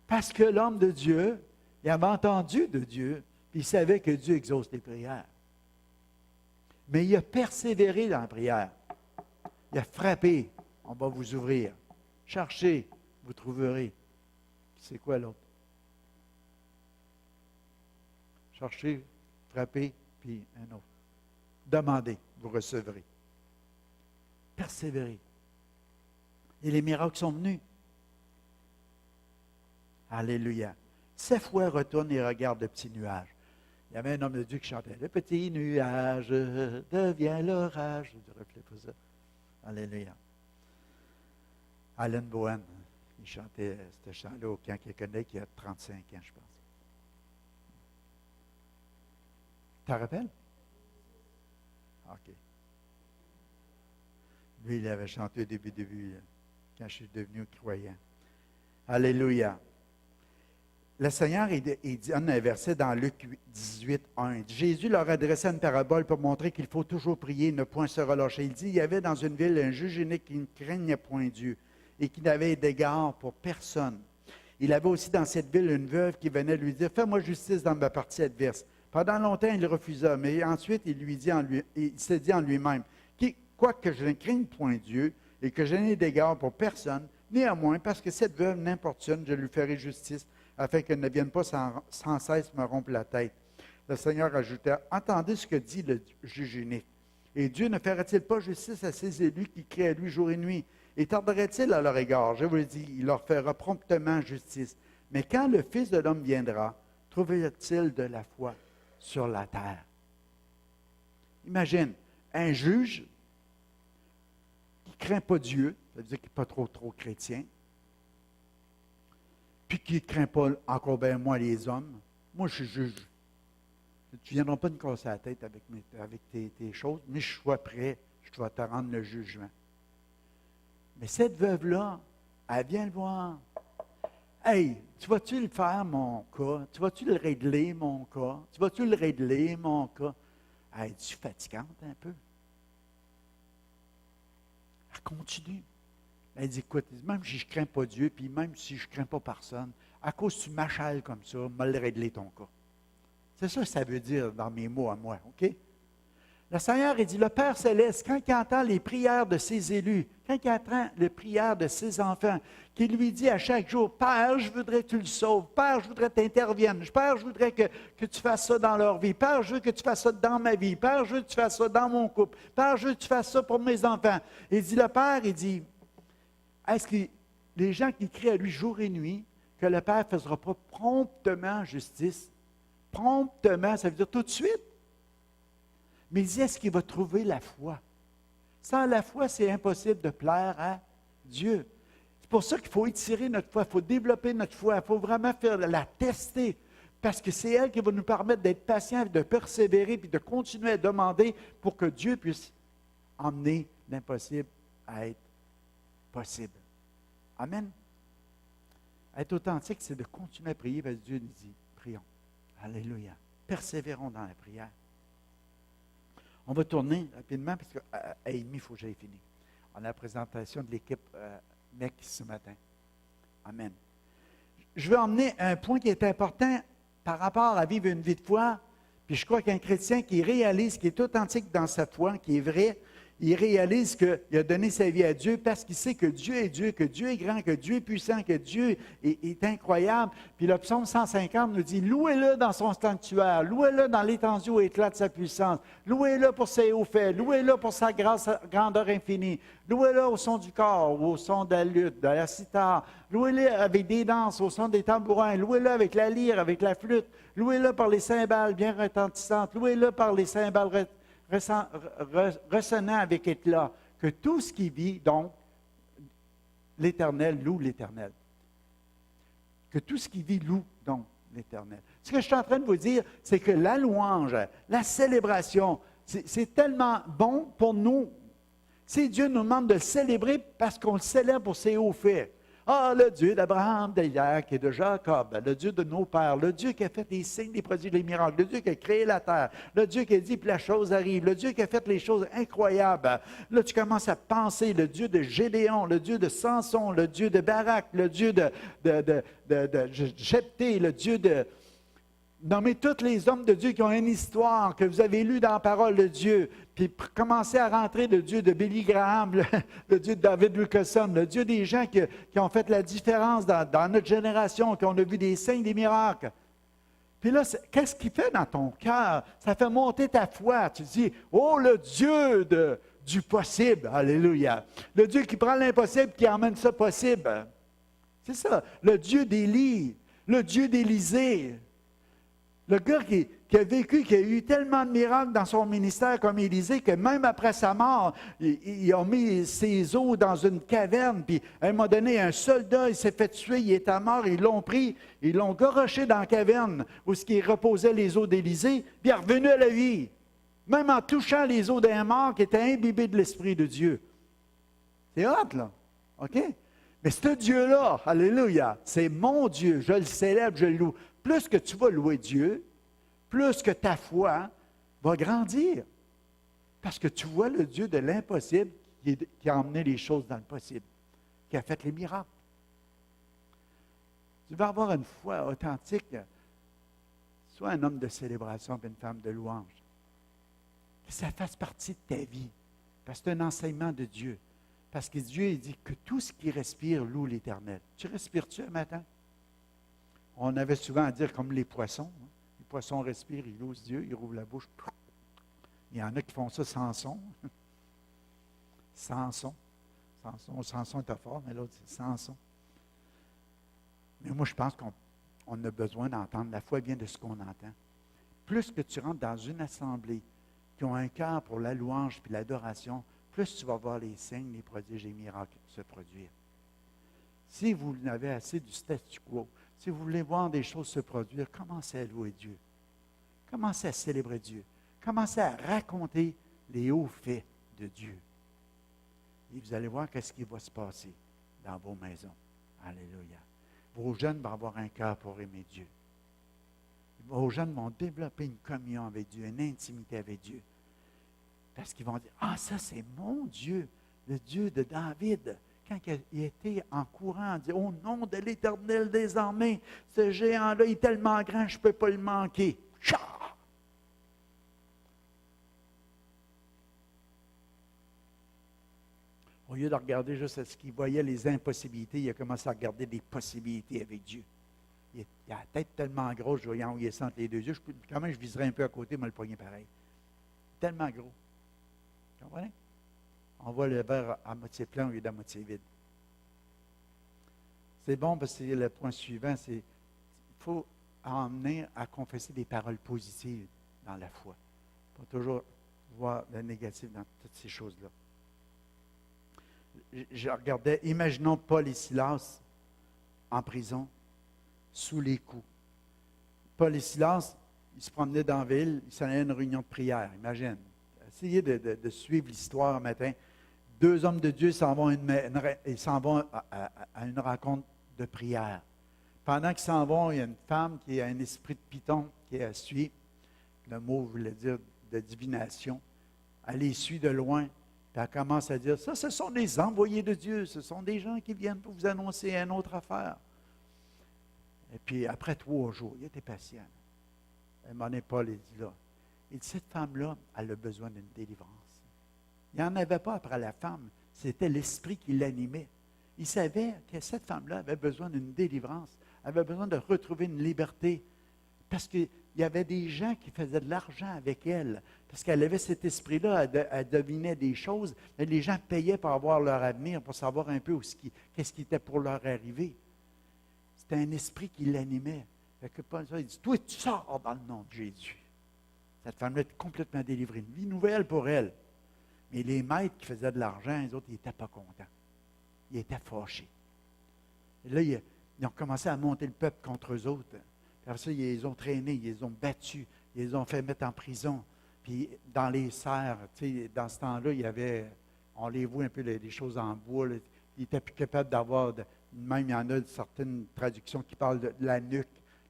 Parce que l'homme de Dieu, il avait entendu de Dieu, puis il savait que Dieu exauce les prières. Mais il a persévéré dans la prière. Il a frappé, on va vous ouvrir. Cherchez, vous trouverez. C'est quoi l'autre? Cherchez, frappez, puis un autre. Demandez, vous recevrez. Persévérez. Et les miracles sont venus. Alléluia. 7 fois retourne et regarde le petit nuage. Il y avait un homme de Dieu qui chantait « Le petit nuage devient l'orage ». Je ne rappelais pas ça. Alléluia. Alan Bowen, il chantait ce chant-là au camp qu'il connaît, qui a 35 ans, je pense. Tu te rappelles? OK. Lui, il avait chanté au début, quand je suis devenu croyant. Alléluia. Le Seigneur, il donne un verset dans Luc 18, 1. Jésus leur adressait une parabole pour montrer qu'il faut toujours prier, ne point se relâcher. Il dit, il y avait dans une ville un juge unique qui ne craignait point Dieu et qui n'avait d'égard pour personne. Il avait aussi dans cette ville une veuve qui venait lui dire, fais-moi justice dans ma partie adverse. Pendant longtemps, il refusa, mais ensuite, il s'est dit en lui-même, quoique je ne craigne point Dieu et que je n'ai d'égard pour personne, néanmoins, parce que cette veuve m'importune, je lui ferai justice, afin qu'elle ne vienne pas sans cesse me rompre la tête. Le Seigneur ajouta, entendez ce que dit le juge unique. Et Dieu ne fera-t-il pas justice à ses élus qui crient à lui jour et nuit? Et tarderait-il à leur égard? Je vous le dis, il leur fera promptement justice. Mais quand le Fils de l'homme viendra, trouvera-t-il de la foi sur la terre? Imagine, un juge qui ne craint pas Dieu, ça veut dire qu'il n'est pas trop chrétien, puis qui ne craint pas encore bien moins les hommes. Moi, je suis juge. Tu ne viendras pas me casser la tête avec tes choses, mais je suis prêt, je dois te rendre le jugement. Mais cette veuve-là, elle vient le voir. Hey, tu vas-tu le faire, mon cas? Tu vas-tu le régler, mon cas? Tu vas-tu le régler, mon cas? Elle est-tu fatigante un peu? Elle continue. Elle dit, écoute, même si je ne crains pas Dieu, puis même si je ne crains pas personne, à cause que tu m'achales comme ça, m'a le régler ton cas. C'est ça que ça veut dire dans mes mots à moi, OK? Le Seigneur, il dit, le Père Céleste, quand il entend les prières de ses élus, quand il entend les prières de ses enfants, qui lui dit à chaque jour, Père, je voudrais que tu le sauves, Père, je voudrais que tu interviennes, Père, je voudrais que tu fasses ça dans leur vie, Père, je veux que tu fasses ça dans ma vie, Père, je veux que tu fasses ça dans mon couple, Père, je veux que tu fasses ça pour mes enfants. Il dit, le Père, il dit, est-ce que les gens qui crient à lui jour et nuit, que le Père ne fera pas promptement justice? Promptement, ça veut dire tout de suite. Mais il dit, est-ce qu'il va trouver la foi? Sans la foi, c'est impossible de plaire à Dieu. C'est pour ça qu'il faut étirer notre foi, il faut développer notre foi, il faut vraiment la tester, parce que c'est elle qui va nous permettre d'être patients, de persévérer, puis de continuer à demander pour que Dieu puisse emmener l'impossible à être possible. Amen. Être authentique, c'est de continuer à prier, parce que Dieu nous dit, prions. Alléluia. Persévérons dans la prière. On va tourner rapidement, parce qu'à Amy, il faut que j'aille finir. On a la présentation de l'équipe MEC ce matin. Amen. Je veux emmener un point qui est important par rapport à vivre une vie de foi. Puis je crois qu'un chrétien qui réalise, qui est authentique dans sa foi, qui est vrai, il réalise qu'il a donné sa vie à Dieu parce qu'il sait que Dieu est Dieu, que Dieu est grand, que Dieu est puissant, que Dieu est incroyable. Puis le psaume 150 nous dit, louez-le dans son sanctuaire, louez-le dans l'étendue où éclate sa puissance, louez-le pour ses hauts faits, louez-le pour sa grandeur infinie, louez-le au son du corps, au son de la lutte, de la cithare, louez-le avec des danses, au son des tambourins, louez-le avec la lyre, avec la flûte, louez-le par les cymbales bien retentissantes, louez-le par les cymbales ressonnant avec éclat, que tout ce qui vit, donc, l'Éternel loue l'Éternel. Que tout ce qui vit loue, donc, l'Éternel. Ce que je suis en train de vous dire, c'est que la louange, la célébration, c'est tellement bon pour nous. Si Dieu nous demande de le célébrer parce qu'on le célèbre pour ses hauts faits. Ah, le Dieu d'Abraham, d'Isaac et de Jacob, le Dieu de nos pères, le Dieu qui a fait des signes, des prodiges, des miracles, le Dieu qui a créé la terre, le Dieu qui a dit, puis la chose arrive, le Dieu qui a fait les choses incroyables. Là, tu commences à penser, le Dieu de Gédéon, le Dieu de Samson, le Dieu de Barak, le Dieu de Jephthé, le Dieu de... Nommez tous les hommes de Dieu qui ont une histoire que vous avez lue dans la parole de Dieu, puis commencez à rentrer le Dieu de Billy Graham, le Dieu de David Wilkerson, le Dieu des gens qui ont fait la différence dans notre génération, qui ont vu des signes, des miracles. Puis là, qu'est-ce qu'il fait dans ton cœur? Ça fait monter ta foi. Tu dis, oh, le Dieu du possible. Alléluia. Le Dieu qui prend l'impossible et qui emmène ça possible. C'est ça. Le Dieu d'Élie, le Dieu d'Élisée. Le gars qui a vécu, qui a eu tellement de miracles dans son ministère comme Élisée, que même après sa mort, ils ont mis ses os dans une caverne, puis à un moment donné, un soldat, il s'est fait tuer, il est à mort, ils l'ont pris, ils l'ont goroché dans la caverne où il reposait les os d'Élisée, puis il est revenu à la vie, même en touchant les os d'un mort qui était imbibé de l'Esprit de Dieu. C'est hot, là. OK? Mais ce Dieu-là, alléluia, c'est mon Dieu, je le célèbre, je le loue. Plus que tu vas louer Dieu, plus que ta foi va grandir. Parce que tu vois le Dieu de l'impossible qui a emmené les choses dans le possible, qui a fait les miracles. Tu vas avoir une foi authentique, sois un homme de célébration et une femme de louange. Que ça fasse partie de ta vie. Parce que c'est un enseignement de Dieu. Parce que Dieu il dit que tout ce qui respire loue l'Éternel. Tu respires-tu un matin? On avait souvent à dire comme les poissons. Hein. Les poissons respirent, ils louent Dieu, ils rouvrent la bouche. Il y en a qui font ça sans son. Sans son. Sans son est fort, mais l'autre, c'est sans son. Mais moi, je pense qu'on a besoin d'entendre. La foi vient de ce qu'on entend. Plus que tu rentres dans une assemblée qui ont un cœur pour la louange et l'adoration, plus tu vas voir les signes, les prodiges et les miracles se produire. Si vous avez assez du statu quo, si vous voulez voir des choses se produire, commencez à louer Dieu. Commencez à célébrer Dieu. Commencez à raconter les hauts faits de Dieu. Et vous allez voir qu'est-ce qui va se passer dans vos maisons. Alléluia. Vos jeunes vont avoir un cœur pour aimer Dieu. Vos jeunes vont développer une communion avec Dieu, une intimité avec Dieu. Parce qu'ils vont dire, ah, ça c'est mon Dieu, le Dieu de David. Quand il était en courant, il dit, au nom de l'Éternel des armées, ce géant-là est tellement grand, je ne peux pas le manquer. Tcha! Au lieu de regarder juste ce qu'il voyait, les impossibilités, il a commencé à regarder des possibilités avec Dieu. Il a la tête tellement grosse, je voyais où il est entre les deux yeux, quand même je viserais un peu à côté, mais le poignet pareil. Tellement gros. Vous comprenez? On voit le verre à moitié plein au lieu d'à moitié vide. C'est bon parce que le point suivant, c'est qu'il faut emmener à confesser des paroles positives dans la foi. Pas toujours voir le négatif dans toutes ces choses-là. Je regardais, imaginons Paul et Silas en prison, sous les coups. Paul et Silas, ils se promenaient dans la ville, ils s'en allaient à une réunion de prière, imagine. Essayez de suivre l'histoire un matin. Deux hommes de Dieu s'en vont à une rencontre de prière. Pendant qu'ils s'en vont, il y a une femme qui a un esprit de python qui la suit. Le mot voulait dire de divination. Elle les suit de loin. Puis elle commence à dire, ça, ce sont des envoyés de Dieu. Ce sont des gens qui viennent pour vous annoncer une autre affaire. Et puis, après 3 jours, il était patient. À un moment donné, Paul, il dit là, il dit, cette femme-là, elle a besoin d'une délivrance. Il n'y en avait pas après la femme, c'était l'esprit qui l'animait. Il savait que cette femme-là avait besoin d'une délivrance, avait besoin de retrouver une liberté. Parce qu'il y avait des gens qui faisaient de l'argent avec elle. Parce qu'elle avait cet esprit-là, elle devinait des choses, mais les gens payaient pour avoir leur avenir, pour savoir un peu qu'est-ce qui était pour leur arriver. C'était un esprit qui l'animait. Fait que Paul il dit, toi, tu sors dans le nom de Jésus. Cette femme-là est complètement délivrée. Une vie nouvelle pour elle. Mais les maîtres qui faisaient de l'argent, les autres, ils n'étaient pas contents. Ils étaient fâchés. Et là, ils ont commencé à monter le peuple contre eux autres. Puis après ça, ils les ont traînés, ils les ont battus, ils les ont fait mettre en prison. Puis dans les serres, dans ce temps-là, il y avait, on les voit un peu les choses en bois, là, ils n'étaient plus capables d'avoir Même, il y en a certaines traductions qui parlent de la nuque.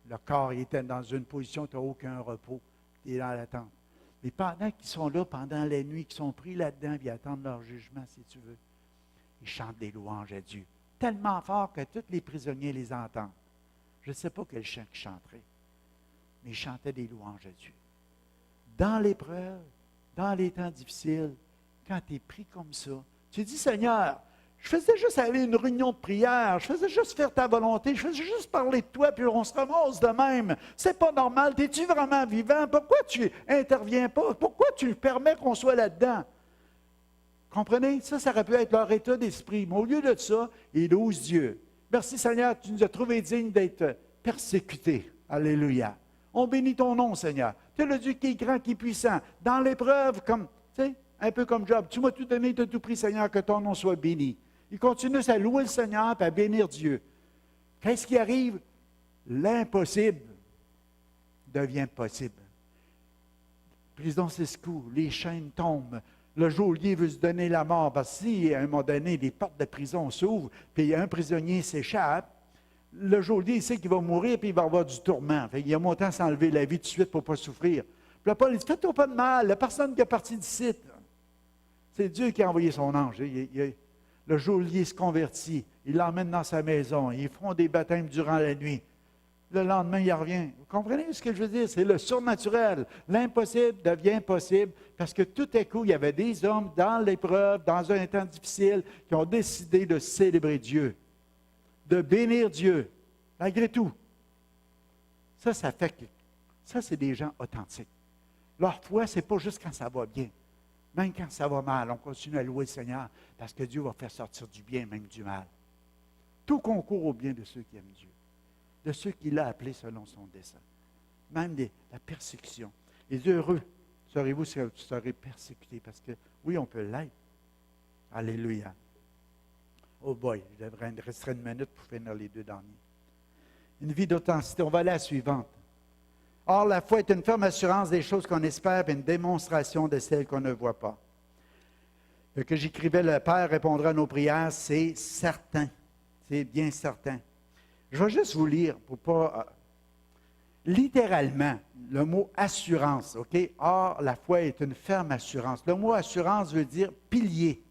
Le corps était dans une position, tu n'as aucun repos. Tu es dans l'attente. Mais pendant qu'ils sont là, pendant la nuit, qu'ils sont pris là-dedans, puis ils attendent leur jugement, si tu veux, ils chantent des louanges à Dieu. Tellement fort que tous les prisonniers les entendent. Je ne sais pas quel chant ils chanteraient, mais ils chantaient des louanges à Dieu. Dans l'épreuve, dans les temps difficiles, quand tu es pris comme ça, tu dis, Seigneur, je faisais juste aller à une réunion de prière, je faisais juste faire ta volonté, je faisais juste parler de toi, puis on se ramasse de même. C'est pas normal, es-tu vraiment vivant? Pourquoi tu n'interviens pas? Pourquoi tu permets qu'on soit là-dedans? Comprenez? Ça aurait pu être leur état d'esprit. Mais au lieu de ça, ils louent Dieu. Merci Seigneur, tu nous as trouvés dignes d'être persécutés. Alléluia. On bénit ton nom, Seigneur. Tu es le Dieu qui est grand, qui est puissant. Dans l'épreuve, comme, tu sais, un peu comme Job, tu m'as tout donné, tu as tout pris, Seigneur, que ton nom soit béni. Il continue à louer le Seigneur et à bénir Dieu. Qu'est-ce qui arrive? L'impossible devient possible. Prison Sescou, les chaînes tombent. Le geôlier veut se donner la mort parce que si, à un moment donné, les portes de prison s'ouvrent, puis un prisonnier s'échappe, le geôlier sait qu'il va mourir puis il va avoir du tourment. Il a monté à s'enlever la vie tout de suite pour ne pas souffrir. Puis là, Paul dit, fais-toi pas de mal, la personne qui est partie d'ici. C'est Dieu qui a envoyé son ange. Le geôlier se convertit, il l'emmène dans sa maison, ils font des baptêmes durant la nuit. Le lendemain, il revient. Vous comprenez ce que je veux dire? C'est le surnaturel. L'impossible devient possible parce que tout à coup, il y avait des hommes dans l'épreuve, dans un temps difficile, qui ont décidé de célébrer Dieu, de bénir Dieu, malgré tout. Ça fait que ça, c'est des gens authentiques. Leur foi, ce n'est pas juste quand ça va bien. Même quand ça va mal, on continue à louer le Seigneur parce que Dieu va faire sortir du bien, même du mal. Tout concourt au bien de ceux qui aiment Dieu, de ceux qu'il a appelés selon son dessein. Même la persécution. Et heureux serez-vous si vous serez persécutés parce que, oui, on peut l'être. Alléluia. Oh boy, il resterait une minute pour finir les deux derniers. Une vie d'authenticité. On va aller à la suivante. Or, la foi est une ferme assurance des choses qu'on espère et une démonstration de celles qu'on ne voit pas. Ce que j'écrivais, le Père répondra à nos prières, c'est certain. C'est bien certain. Je vais juste vous lire pour pas... littéralement, le mot assurance, OK? Or, la foi est une ferme assurance. Le mot assurance veut dire pilier.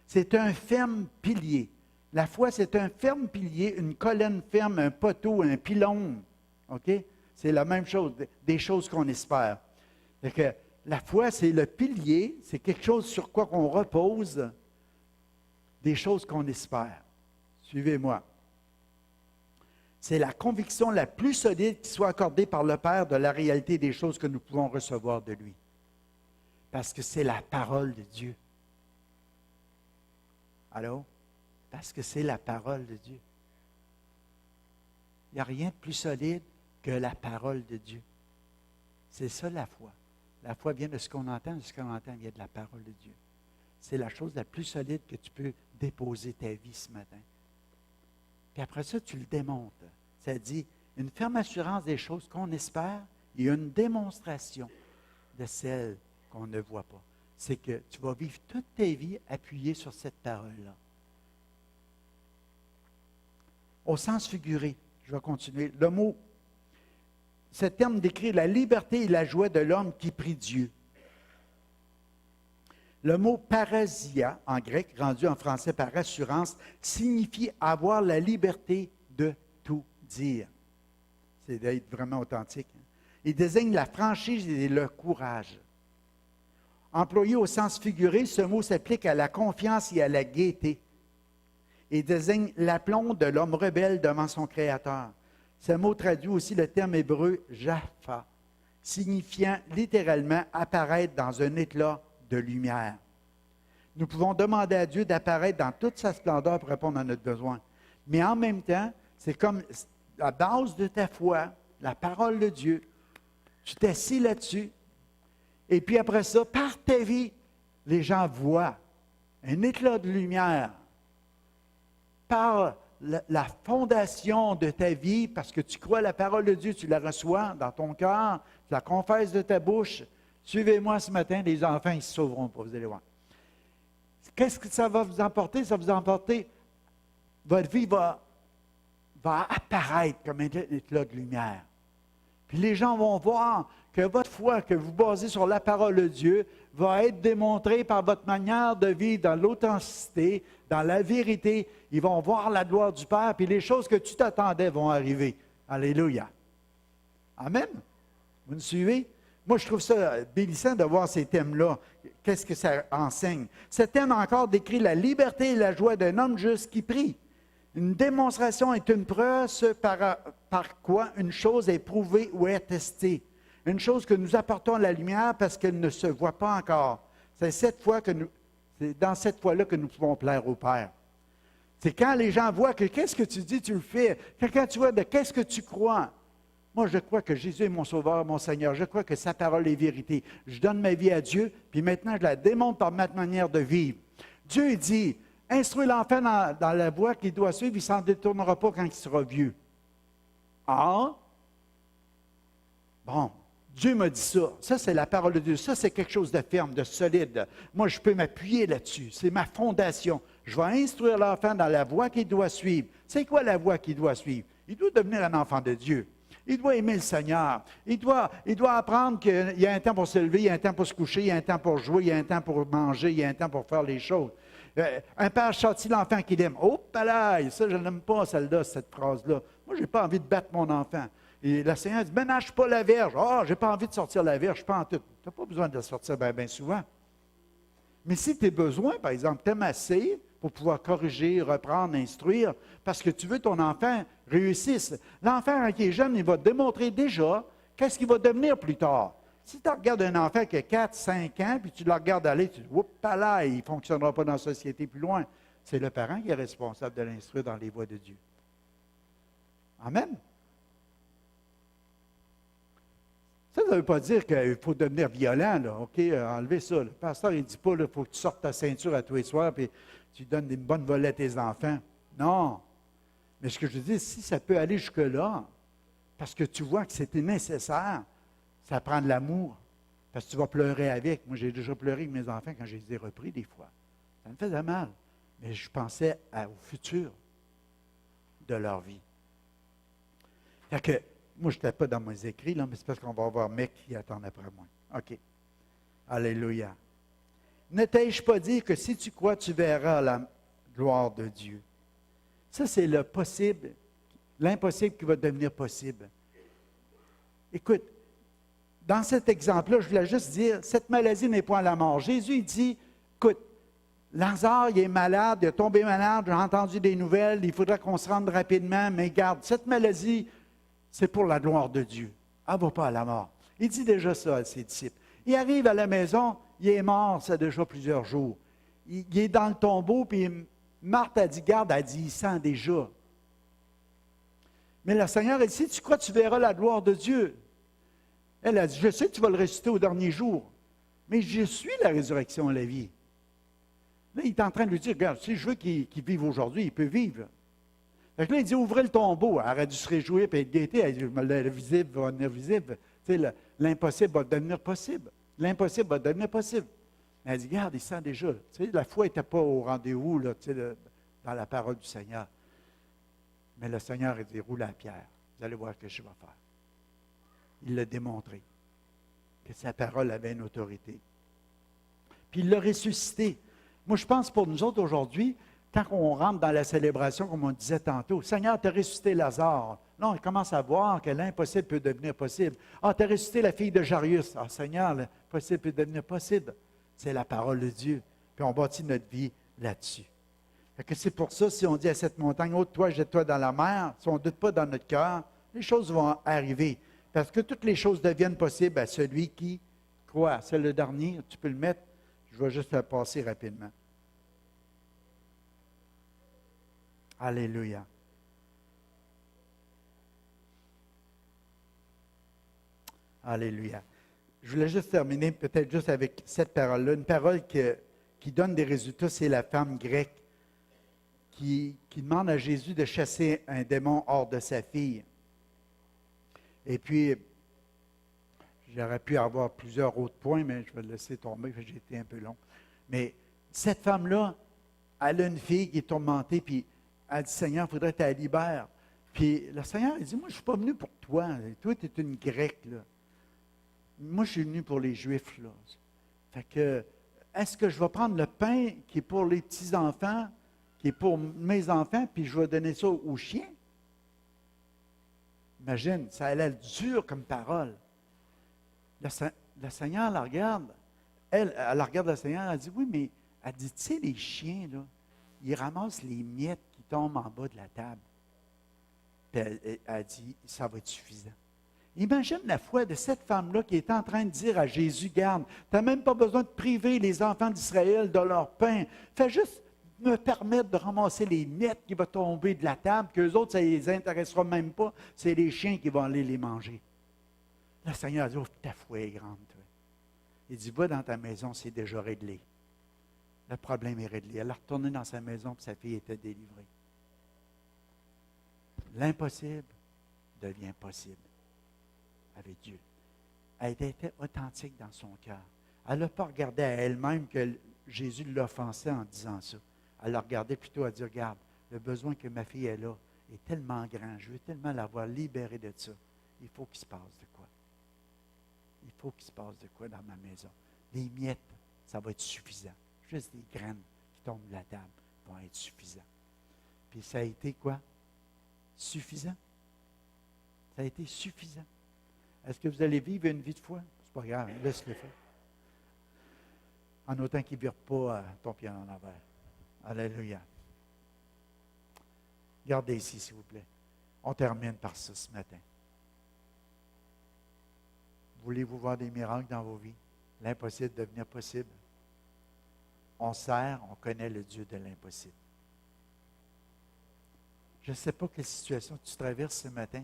C'est un ferme pilier. La foi, c'est un ferme pilier, une colonne ferme, un poteau, un pylône. OK? C'est la même chose, des choses qu'on espère. Donc, la foi, c'est le pilier, c'est quelque chose sur quoi on repose, des choses qu'on espère. Suivez-moi. C'est la conviction la plus solide qui soit accordée par le Père de la réalité des choses que nous pouvons recevoir de lui. Parce que c'est la parole de Dieu. Allô? Parce que c'est la parole de Dieu. Il n'y a rien de plus solide que la parole de Dieu. C'est ça la foi. La foi vient de ce qu'on entend, ce qu'on entend vient de la parole de Dieu. C'est la chose la plus solide que tu peux déposer ta vie ce matin. Puis après ça, tu le démontres. Ça dit, une ferme assurance des choses qu'on espère et une démonstration de celles qu'on ne voit pas. C'est que tu vas vivre toute ta vie appuyé sur cette parole-là. Au sens figuré, je vais continuer. Le mot, ce terme décrit la liberté et la joie de l'homme qui prie Dieu. Le mot parasia, en grec, rendu en français par assurance, signifie avoir la liberté de tout dire. C'est d'être vraiment authentique. Il désigne la franchise et le courage. Employé au sens figuré, ce mot s'applique à la confiance et à la gaieté. Il désigne l'aplomb de l'homme rebelle devant son Créateur. Ce mot traduit aussi le terme hébreu « Japha », signifiant littéralement « apparaître dans un éclat de lumière ». Nous pouvons demander à Dieu d'apparaître dans toute sa splendeur pour répondre à notre besoin. Mais en même temps, c'est comme la base de ta foi, la parole de Dieu. Tu t'assis là-dessus. Et puis après ça, par ta vie, les gens voient un éclat de lumière. Par la fondation de ta vie, parce que tu crois à la parole de Dieu, tu la reçois dans ton cœur, tu la confesses de ta bouche. Suivez-moi ce matin, les enfants, ils ne se sauveront pas, vous allez voir. Qu'est-ce que ça va vous emporter? Ça va vous emporter, votre vie va va apparaître comme un éclat de lumière. Puis les gens vont voir que votre foi, que vous basez sur la parole de Dieu, va être démontrée par votre manière de vivre dans l'authenticité, dans la vérité. Ils vont voir la gloire du Père, puis les choses que tu t'attendais vont arriver. Alléluia. Amen. Vous me suivez? Moi, je trouve ça bénissant de voir ces thèmes-là. Qu'est-ce que ça enseigne? Ce thème encore décrit la liberté et la joie d'un homme juste qui prie. Une démonstration est une preuve par quoi une chose est prouvée ou est testée. Une chose que nous apportons à la lumière parce qu'elle ne se voit pas encore. C'est dans cette foi-là que nous pouvons plaire au Père. C'est quand les gens voient que qu'est-ce que tu dis, tu le fais. Quand tu vois de qu'est-ce que tu crois. Moi, je crois que Jésus est mon Sauveur, mon Seigneur. Je crois que sa parole est vérité. Je donne ma vie à Dieu, puis maintenant je la démontre par ma manière de vivre. Dieu dit, instruis l'enfant dans la voie qu'il doit suivre, il ne s'en détournera pas quand il sera vieux. Ah? Bon, Dieu m'a dit ça. Ça, c'est la parole de Dieu. Ça, c'est quelque chose de ferme, de solide. Moi, je peux m'appuyer là-dessus. C'est ma fondation. Je vais instruire l'enfant dans la voie qu'il doit suivre. C'est quoi la voie qu'il doit suivre? Il doit devenir un enfant de Dieu. Il doit aimer le Seigneur. Il doit apprendre qu'il y a un temps pour se lever, il y a un temps pour se coucher, il y a un temps pour jouer, il y a un temps pour manger, il y a un temps pour faire les choses. Un père châtie l'enfant qu'il aime. Oh, palais, ça, je n'aime pas celle-là, cette phrase-là. Moi, je n'ai pas envie de battre mon enfant. Et le Seigneur dit, ménage pas la verge. Ah, je n'ai pas envie de sortir la verge, pas en tout. Tu n'as pas besoin de la sortir bien souvent. Mais si tu as besoin, par exemple, t'aimes assez pour pouvoir corriger, reprendre, instruire, parce que tu veux que ton enfant réussisse. L'enfant, quand il est jeune, il va te démontrer déjà qu'est-ce qu'il va devenir plus tard. Si tu regardes un enfant qui a 4, 5 ans, puis tu le regardes aller, tu dis, oups, là, il ne fonctionnera pas dans la société plus loin. C'est le parent qui est responsable de l'instruire dans les voies de Dieu. Amen. Ça ne veut pas dire qu'il faut devenir violent, là. OK, enlevez ça. Le pasteur, il ne dit pas qu'il faut que tu sortes ta ceinture à tous les soirs et tu donnes des bonnes volets à tes enfants. Non. Mais ce que je dis, si ça peut aller jusque-là, parce que tu vois que c'était nécessaire, ça prend de l'amour, parce que tu vas pleurer avec. Moi, j'ai déjà pleuré avec mes enfants quand je les ai repris des fois. Ça me faisait mal. Mais je pensais au futur de leur vie. Fait que, moi, je n'étais pas dans mes écrits, là, mais c'est parce qu'on va avoir mec qui attend après moi. OK. Alléluia. Ne t'ai-je pas dit que si tu crois, tu verras la gloire de Dieu? Ça, c'est le possible, l'impossible qui va devenir possible. Écoute, dans cet exemple-là, je voulais juste dire, cette maladie n'est point la mort. Jésus, il dit, écoute, Lazare, il est malade, il est tombé malade, j'ai entendu des nouvelles, il faudra qu'on se rende rapidement, mais garde, cette maladie, c'est pour la gloire de Dieu. Elle ne va pas à la mort. Il dit déjà ça à ses disciples. Il arrive à la maison, il est mort, ça déjà plusieurs jours. Il est dans le tombeau, puis Marthe a dit, garde, elle dit, il sent déjà. Mais le Seigneur a dit, si tu crois, tu verras la gloire de Dieu. Elle a dit, je sais que tu vas le ressusciter au dernier jour, mais je suis la résurrection et la vie. Là, il est en train de lui dire, regarde, si je veux qu'il vive aujourd'hui, il peut vivre. Fait que là, il dit, ouvrez le tombeau. Elle aurait dû se réjouir et être gaieté. Elle dit, le visible va devenir visible. Tu sais, l'impossible va devenir possible. L'impossible va devenir possible. Elle dit, regarde, il sent déjà. Tu sais, la foi n'était pas au rendez-vous là, tu sais, dans la parole du Seigneur. Mais le Seigneur a dit, roule à la pierre. Vous allez voir ce que je vais faire. Il l'a démontré, que sa parole avait une autorité. Puis il l'a ressuscité. Moi, je pense pour nous autres aujourd'hui, quand on rentre dans la célébration, comme on disait tantôt, Seigneur, tu as ressuscité Lazare. Là, on commence à voir que l'impossible peut devenir possible. Ah, tu as ressuscité la fille de Jairus. Ah, Seigneur, l'impossible peut devenir possible. C'est la parole de Dieu. Puis on bâtit notre vie là-dessus. C'est pour ça, si on dit à cette montagne, ôte-toi, jette-toi dans la mer, si on ne doute pas dans notre cœur, les choses vont arriver. Parce que toutes les choses deviennent possibles à celui qui croit. C'est le dernier, tu peux le mettre. Je vais juste le passer rapidement. Alléluia. Alléluia. Je voulais juste terminer peut-être juste avec cette parole-là. Une parole qui donne des résultats, c'est la femme grecque qui demande à Jésus de chasser un démon hors de sa fille. Et puis, j'aurais pu avoir plusieurs autres points, mais je vais le laisser tomber, j'ai été un peu long. Mais cette femme-là, elle a une fille qui est tourmentée, puis elle dit, Seigneur, il faudrait que tu la libères. Puis le Seigneur, il dit, moi, je ne suis pas venu pour toi. Toi, tu es une Grecque, là. Moi, je suis venu pour les Juifs, là. Fait que, est-ce que je vais prendre le pain qui est pour les petits-enfants, qui est pour mes enfants, puis je vais donner ça aux chiens? Imagine, ça a l'air dur comme parole. Le Seigneur la regarde. Elle la regarde le Seigneur, elle dit, oui, mais elle dit, tu sais, les chiens, là, ils ramassent les miettes qui tombent en bas de la table. Puis elle dit, ça va être suffisant. Imagine la foi de cette femme-là qui est en train de dire à Jésus, garde, tu n'as même pas besoin de priver les enfants d'Israël de leur pain. Fais juste me permettre de ramasser les miettes qui vont tomber de la table, qu'eux autres, ça ne les intéressera même pas. C'est les chiens qui vont aller les manger. Le Seigneur a dit, oh, ta foi est grande, toi. Il dit, va dans ta maison, c'est déjà réglé. Le problème est réglé. Elle est retournée dans sa maison, puis sa fille était délivrée. L'impossible devient possible avec Dieu. Elle était authentique dans son cœur. Elle n'a pas regardé à elle-même que Jésus l'offensait en disant ça. Elle l'a regardé plutôt à dire, regarde, le besoin que ma fille est là est tellement grand. Je veux tellement l'avoir libérée de ça. Il faut qu'il se passe de quoi. Il faut qu'il se passe de quoi dans ma maison. Les miettes, ça va être suffisant. Juste des graines qui tombent de la table vont être suffisants. Puis ça a été quoi? Suffisant. Ça a été suffisant. Est-ce que vous allez vivre une vie de foi? C'est pas grave, laisse-le faire. En autant qu'il ne vire pas ton pied en envers. Alléluia. Gardez ici, s'il vous plaît. On termine par ça ce matin. Voulez-vous voir des miracles dans vos vies? L'impossible devenir possible. On connaît le Dieu de l'impossible. Je ne sais pas quelle situation tu traverses ce matin,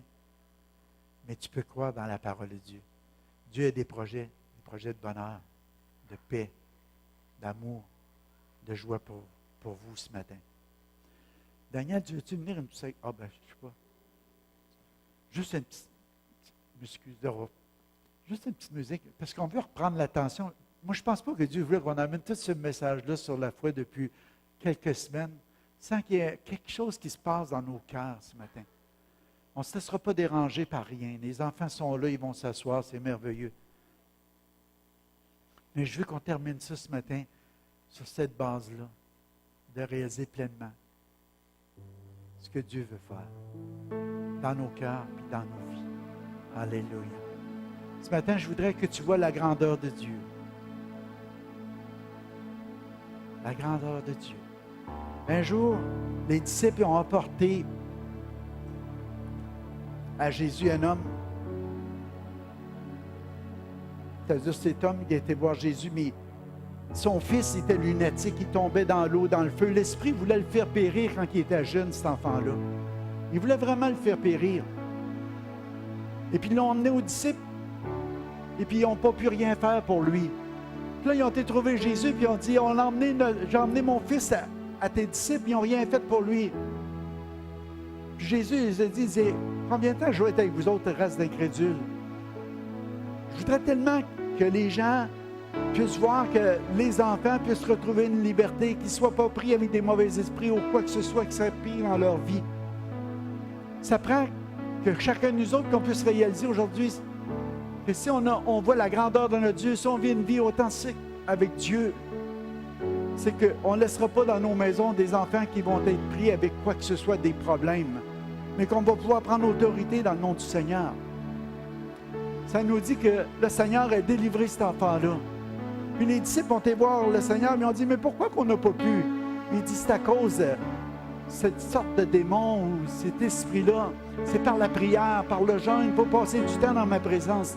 mais tu peux croire dans la parole de Dieu. Dieu a des projets de bonheur, de paix, d'amour, de joie pour vous ce matin. Daniel, tu veux-tu venir une petite... Ah ben, je ne sais pas. Juste une petite... M'excuse d'Europe. Juste une petite musique, parce qu'on veut reprendre l'attention. Moi, je ne pense pas que Dieu voulait qu'on amène tout ce message-là sur la foi depuis quelques semaines, sans qu'il y ait quelque chose qui se passe dans nos cœurs ce matin. On ne se laissera pas déranger par rien. Les enfants sont là, ils vont s'asseoir, c'est merveilleux. Mais je veux qu'on termine ça ce matin sur cette base-là, de réaliser pleinement ce que Dieu veut faire dans nos cœurs et dans nos vies. Alléluia. Ce matin, je voudrais que tu vois la grandeur de Dieu. La grandeur de Dieu. Un jour, les disciples ont apporté à Jésus un homme. C'est-à-dire cet homme qui a été voir Jésus, mais son fils était lunatique, il tombait dans l'eau, dans le feu. L'Esprit voulait le faire périr quand il était jeune, cet enfant-là. Il voulait vraiment le faire périr. Et puis ils l'ont emmené aux disciples. Et puis ils n'ont pas pu rien faire pour lui. Puis là, ils ont été trouver Jésus, puis ils ont dit, j'ai emmené mon fils à tes disciples, ils n'ont rien fait pour lui. Puis Jésus il a dit, combien de temps je vais être avec vous autres, race d'incrédules? Je voudrais tellement que les gens puissent voir que les enfants puissent retrouver une liberté, qu'ils ne soient pas pris avec des mauvais esprits ou quoi que ce soit qui serait pris dans leur vie. Ça prend que chacun de nous autres, qu'on puisse réaliser aujourd'hui que si on voit la grandeur de notre Dieu, si on vit une vie authentique avec Dieu, c'est qu'on ne laissera pas dans nos maisons des enfants qui vont être pris avec quoi que ce soit des problèmes, mais qu'on va pouvoir prendre autorité dans le nom du Seigneur. Ça nous dit que le Seigneur a délivré cet enfant-là. Puis les disciples ont été voir le Seigneur, mais ils ont dit, mais pourquoi qu'on n'a pas pu? Il dit, c'est à cause de cette sorte de démon ou cet esprit-là. C'est par la prière, par le jeûne, il faut passer du temps dans ma présence.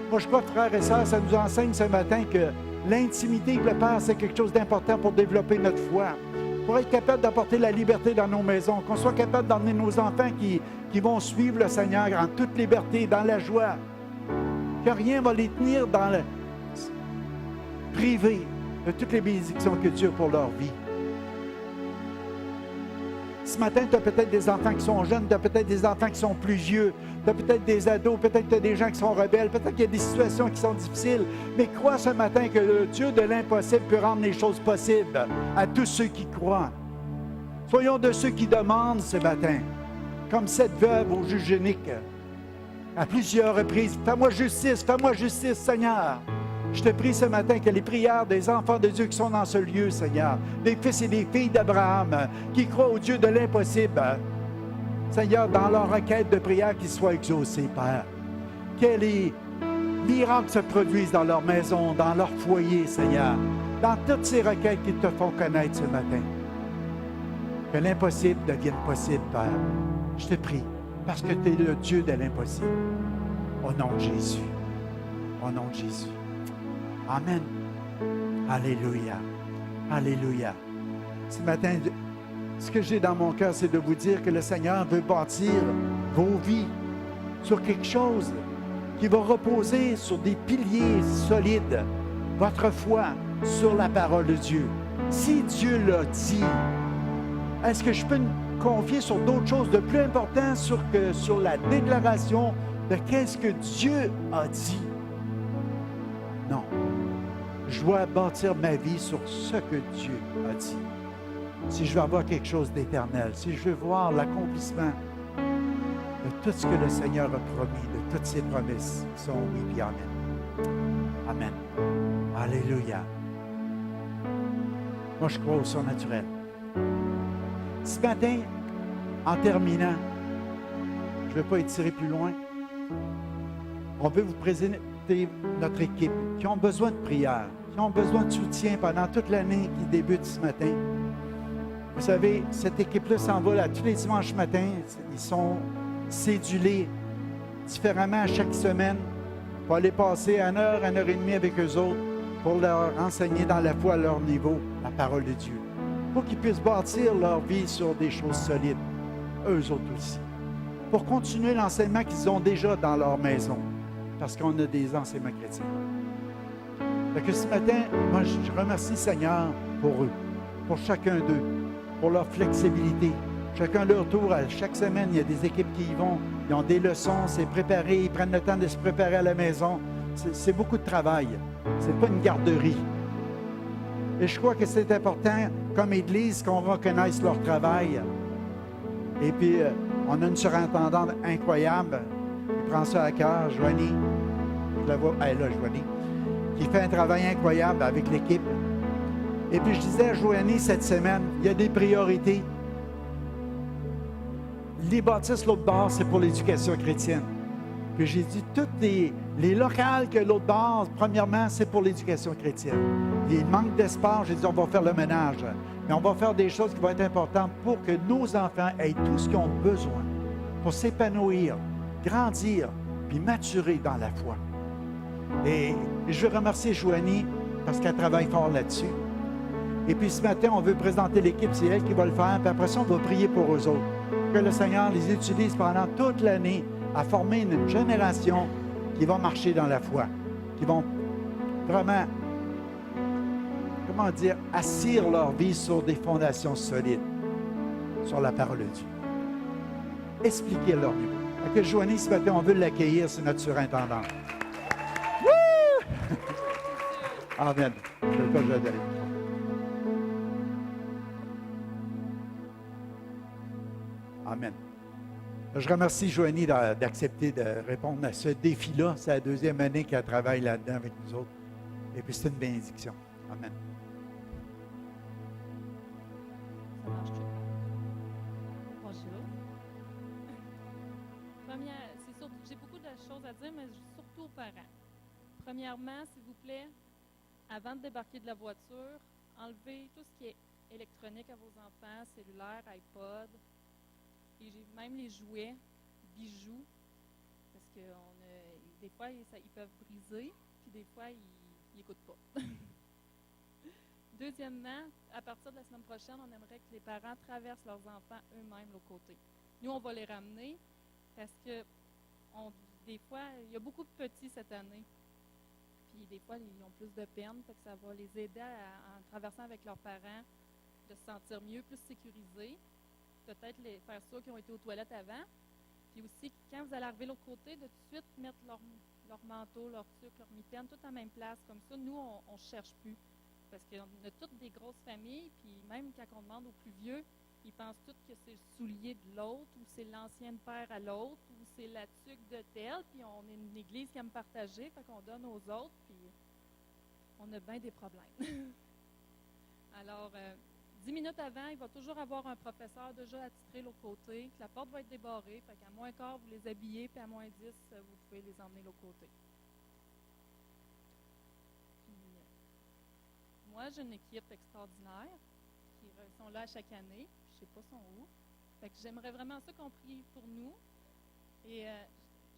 Moi, je crois, frères et sœurs, ça nous enseigne ce matin que l'intimité avec le Père, c'est quelque chose d'important pour développer notre foi. Pour être capable d'apporter la liberté dans nos maisons, qu'on soit capable d'emmener nos enfants qui vont suivre le Seigneur en toute liberté, dans la joie. Que rien ne va les tenir dans le privé de toutes les bénédictions que Dieu a pour leur vie. Ce matin, tu as peut-être des enfants qui sont jeunes, tu as peut-être des enfants qui sont plus vieux, tu as peut-être des ados, peut-être tu as des gens qui sont rebelles, peut-être qu'il y a des situations qui sont difficiles, mais crois ce matin que le Dieu de l'impossible peut rendre les choses possibles à tous ceux qui croient. Soyons de ceux qui demandent ce matin. comme cette veuve au juge unique, à plusieurs reprises. Fais-moi justice, Seigneur. Je te prie ce matin que les prières des enfants de Dieu qui sont dans ce lieu, Seigneur, des fils et des filles d'Abraham, qui croient au Dieu de l'impossible, Seigneur, dans leur requête de prière, qu'ils soient exaucés, Père. Que les miracles se produisent dans leur maison, dans leur foyer, Seigneur, dans toutes ces requêtes qu'ils te font connaître ce matin. Que l'impossible devienne possible, Père. Je te prie, parce que tu es le Dieu de l'impossible. Au nom de Jésus. Au nom de Jésus. Amen. Alléluia. Alléluia. Ce matin, ce que j'ai dans mon cœur, c'est de vous dire que le Seigneur veut bâtir vos vies sur quelque chose qui va reposer sur des piliers solides. Votre foi sur la parole de Dieu. Si Dieu l'a dit, est-ce que je peux me confier sur d'autres choses de plus important sur la déclaration de qu'est-ce que Dieu a dit? Non. Je dois bâtir ma vie sur ce que Dieu a dit. Si je veux avoir quelque chose d'éternel, si je veux voir l'accomplissement de tout ce que le Seigneur a promis, de toutes ses promesses qui sont oui et amen. Amen. Alléluia. Moi, je crois au surnaturel. Ce matin, en terminant, je ne vais pas étirer plus loin. On veut vous présenter notre équipe qui ont besoin de prière, qui ont besoin de soutien pendant toute l'année qui débute ce matin. Vous savez, cette équipe-là s'envole à tous les dimanches matins. Ils sont cédulés différemment à chaque semaine pour aller passer 1 heure et demie avec eux autres pour leur enseigner dans la foi à leur niveau la parole de Dieu. Pour qu'ils puissent bâtir leur vie sur des choses solides, eux autres aussi. Pour continuer l'enseignement qu'ils ont déjà dans leur maison, parce qu'on a des enseignements chrétiens. Fait que ce matin, moi, je remercie le Seigneur pour eux, pour chacun d'eux, pour leur flexibilité. Chacun leur tour, à chaque semaine, il y a des équipes qui y vont, ils ont des leçons, c'est préparé, ils prennent le temps de se préparer à la maison. C'est beaucoup de travail. C'est pas une garderie. Et je crois que c'est important, comme Église, qu'on reconnaisse leur travail. Et puis, on a une surintendante incroyable qui prend ça à cœur, Joanie. Je la vois, elle est là, Joanie, qui fait un travail incroyable avec l'équipe. Et puis, je disais à Joanie cette semaine, il y a des priorités. Les bâtisses, l'autre bord, c'est pour l'éducation chrétienne. Puis j'ai dit, toutes les locales que l'autre bord, premièrement, c'est pour l'éducation chrétienne. Il manque d'espace, j'ai dit, on va faire le ménage. Mais on va faire des choses qui vont être importantes pour que nos enfants aient tout ce qu'ils ont besoin pour s'épanouir, grandir, puis maturer dans la foi. Et je veux remercier Joanie parce qu'elle travaille fort là-dessus. Et puis ce matin, on veut présenter l'équipe, c'est elle qui va le faire. Puis après ça, on va prier pour eux autres. Que le Seigneur les utilise pendant toute l'année à former une génération qui va marcher dans la foi, qui vont vraiment, comment dire, assir leur vie sur des fondations solides, sur la parole de Dieu. Expliquer leur niveau. Que Joanie, ce matin, on veut l'accueillir, c'est notre surintendant. Amen. Amen. Je remercie Joanie d'accepter de répondre à ce défi-là. C'est la deuxième année qu'elle travaille là-dedans avec nous autres. Et puis, c'est une bénédiction. Amen. Ça marche-tu? Bonjour. C'est surtout, j'ai beaucoup de choses à dire, mais surtout aux parents. Premièrement, s'il vous plaît, avant de débarquer de la voiture, enlevez tout ce qui est électronique à vos enfants, cellulaire, iPod, et j'ai même les jouets, bijoux, parce que des fois, ils peuvent briser, puis des fois, ils n'écoutent pas. Deuxièmement, à partir de la semaine prochaine, on aimerait que les parents traversent leurs enfants eux-mêmes de l'autre côté. Nous, on va les ramener parce que des fois, il y a beaucoup de petits cette année. Puis des fois, ils ont plus de peine, fait que ça va les aider en traversant avec leurs parents, de se sentir mieux, plus sécurisés. Peut-être les faire sûr qu'ils ont été aux toilettes avant. Puis aussi, quand vous allez arriver de l'autre côté, de tout de suite mettre leur manteau, leur tuque, leur mitaine, tout en même place. Comme ça, nous, on ne cherche plus. Parce qu'on a toutes des grosses familles, puis même quand on demande aux plus vieux, Ils pensent tous que c'est le soulier de l'autre, ou c'est l'ancienne paire à l'autre, ou c'est la tuque de tel, puis on est une église qui aime partager, fait qu'on donne aux autres, puis on a bien des problèmes. Alors, 10 minutes avant, il va toujours avoir un professeur déjà attitré l'autre côté, que la porte va être débarrée, fait qu'à moins quart, vous les habillez, puis à moins 10, vous pouvez les emmener de l'autre côté. Puis, moi, j'ai une équipe extraordinaire qui sont là à chaque année. Je ne sais pas sont où. Fait que j'aimerais vraiment ça qu'on prie pour nous. Et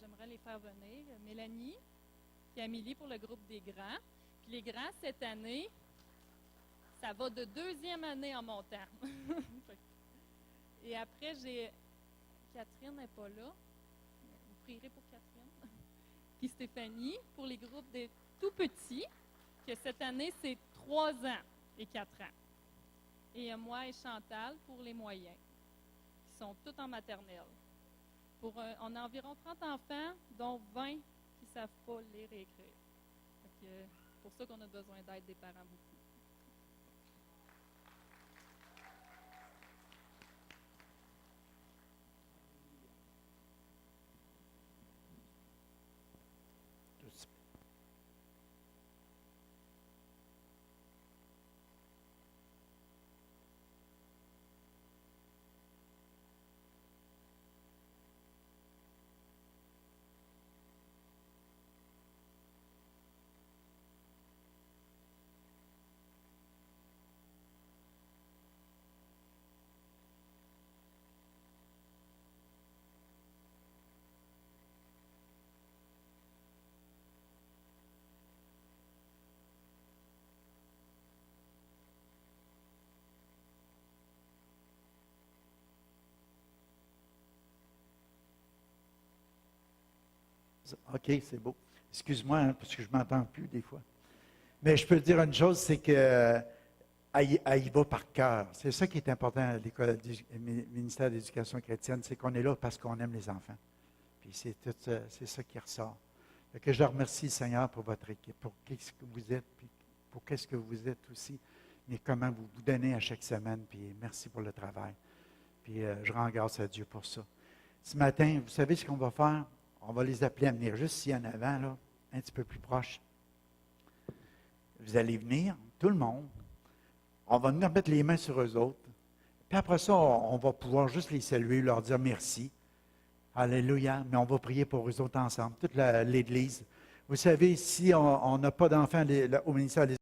j'aimerais les faire venir. Mélanie, puis Amélie pour le groupe des grands. Puis les grands, cette année, ça va de 2e année en montant. Et après, j'ai... Catherine n'est pas là. Vous prierez pour Catherine. Puis Stéphanie, pour les groupes des tout petits, que cette année, c'est 3 ans et 4 ans. Et moi et Chantal pour les moyens, qui sont tous en maternelle. On a environ 30 enfants, dont 20 qui ne savent pas lire et écrire. C'est pour ça qu'on a besoin d'aide des parents beaucoup. OK, c'est beau. Excuse-moi, hein, parce que je ne m'entends plus des fois. Mais je peux te dire une chose, c'est que elle y va par cœur. C'est ça qui est important à l'école du ministère de l'Éducation chrétienne, c'est qu'on est là parce qu'on aime les enfants. Puis c'est ça qui ressort. Fait que je remercie le Seigneur pour votre équipe, pour qu'est-ce que vous êtes, puis pour qu'est-ce que vous êtes aussi, mais comment vous vous donnez à chaque semaine, puis merci pour le travail. Puis je rends grâce à Dieu pour ça. Ce matin, vous savez ce qu'on va faire? On va les appeler à venir juste ici en avant, là, un petit peu plus proche. Vous allez venir, tout le monde. On va venir mettre les mains sur eux autres. Puis après ça, on va pouvoir juste les saluer, leur dire merci. Alléluia. Mais on va prier pour eux autres ensemble, toute l'Église. Vous savez, si on n'a pas d'enfants au ministère des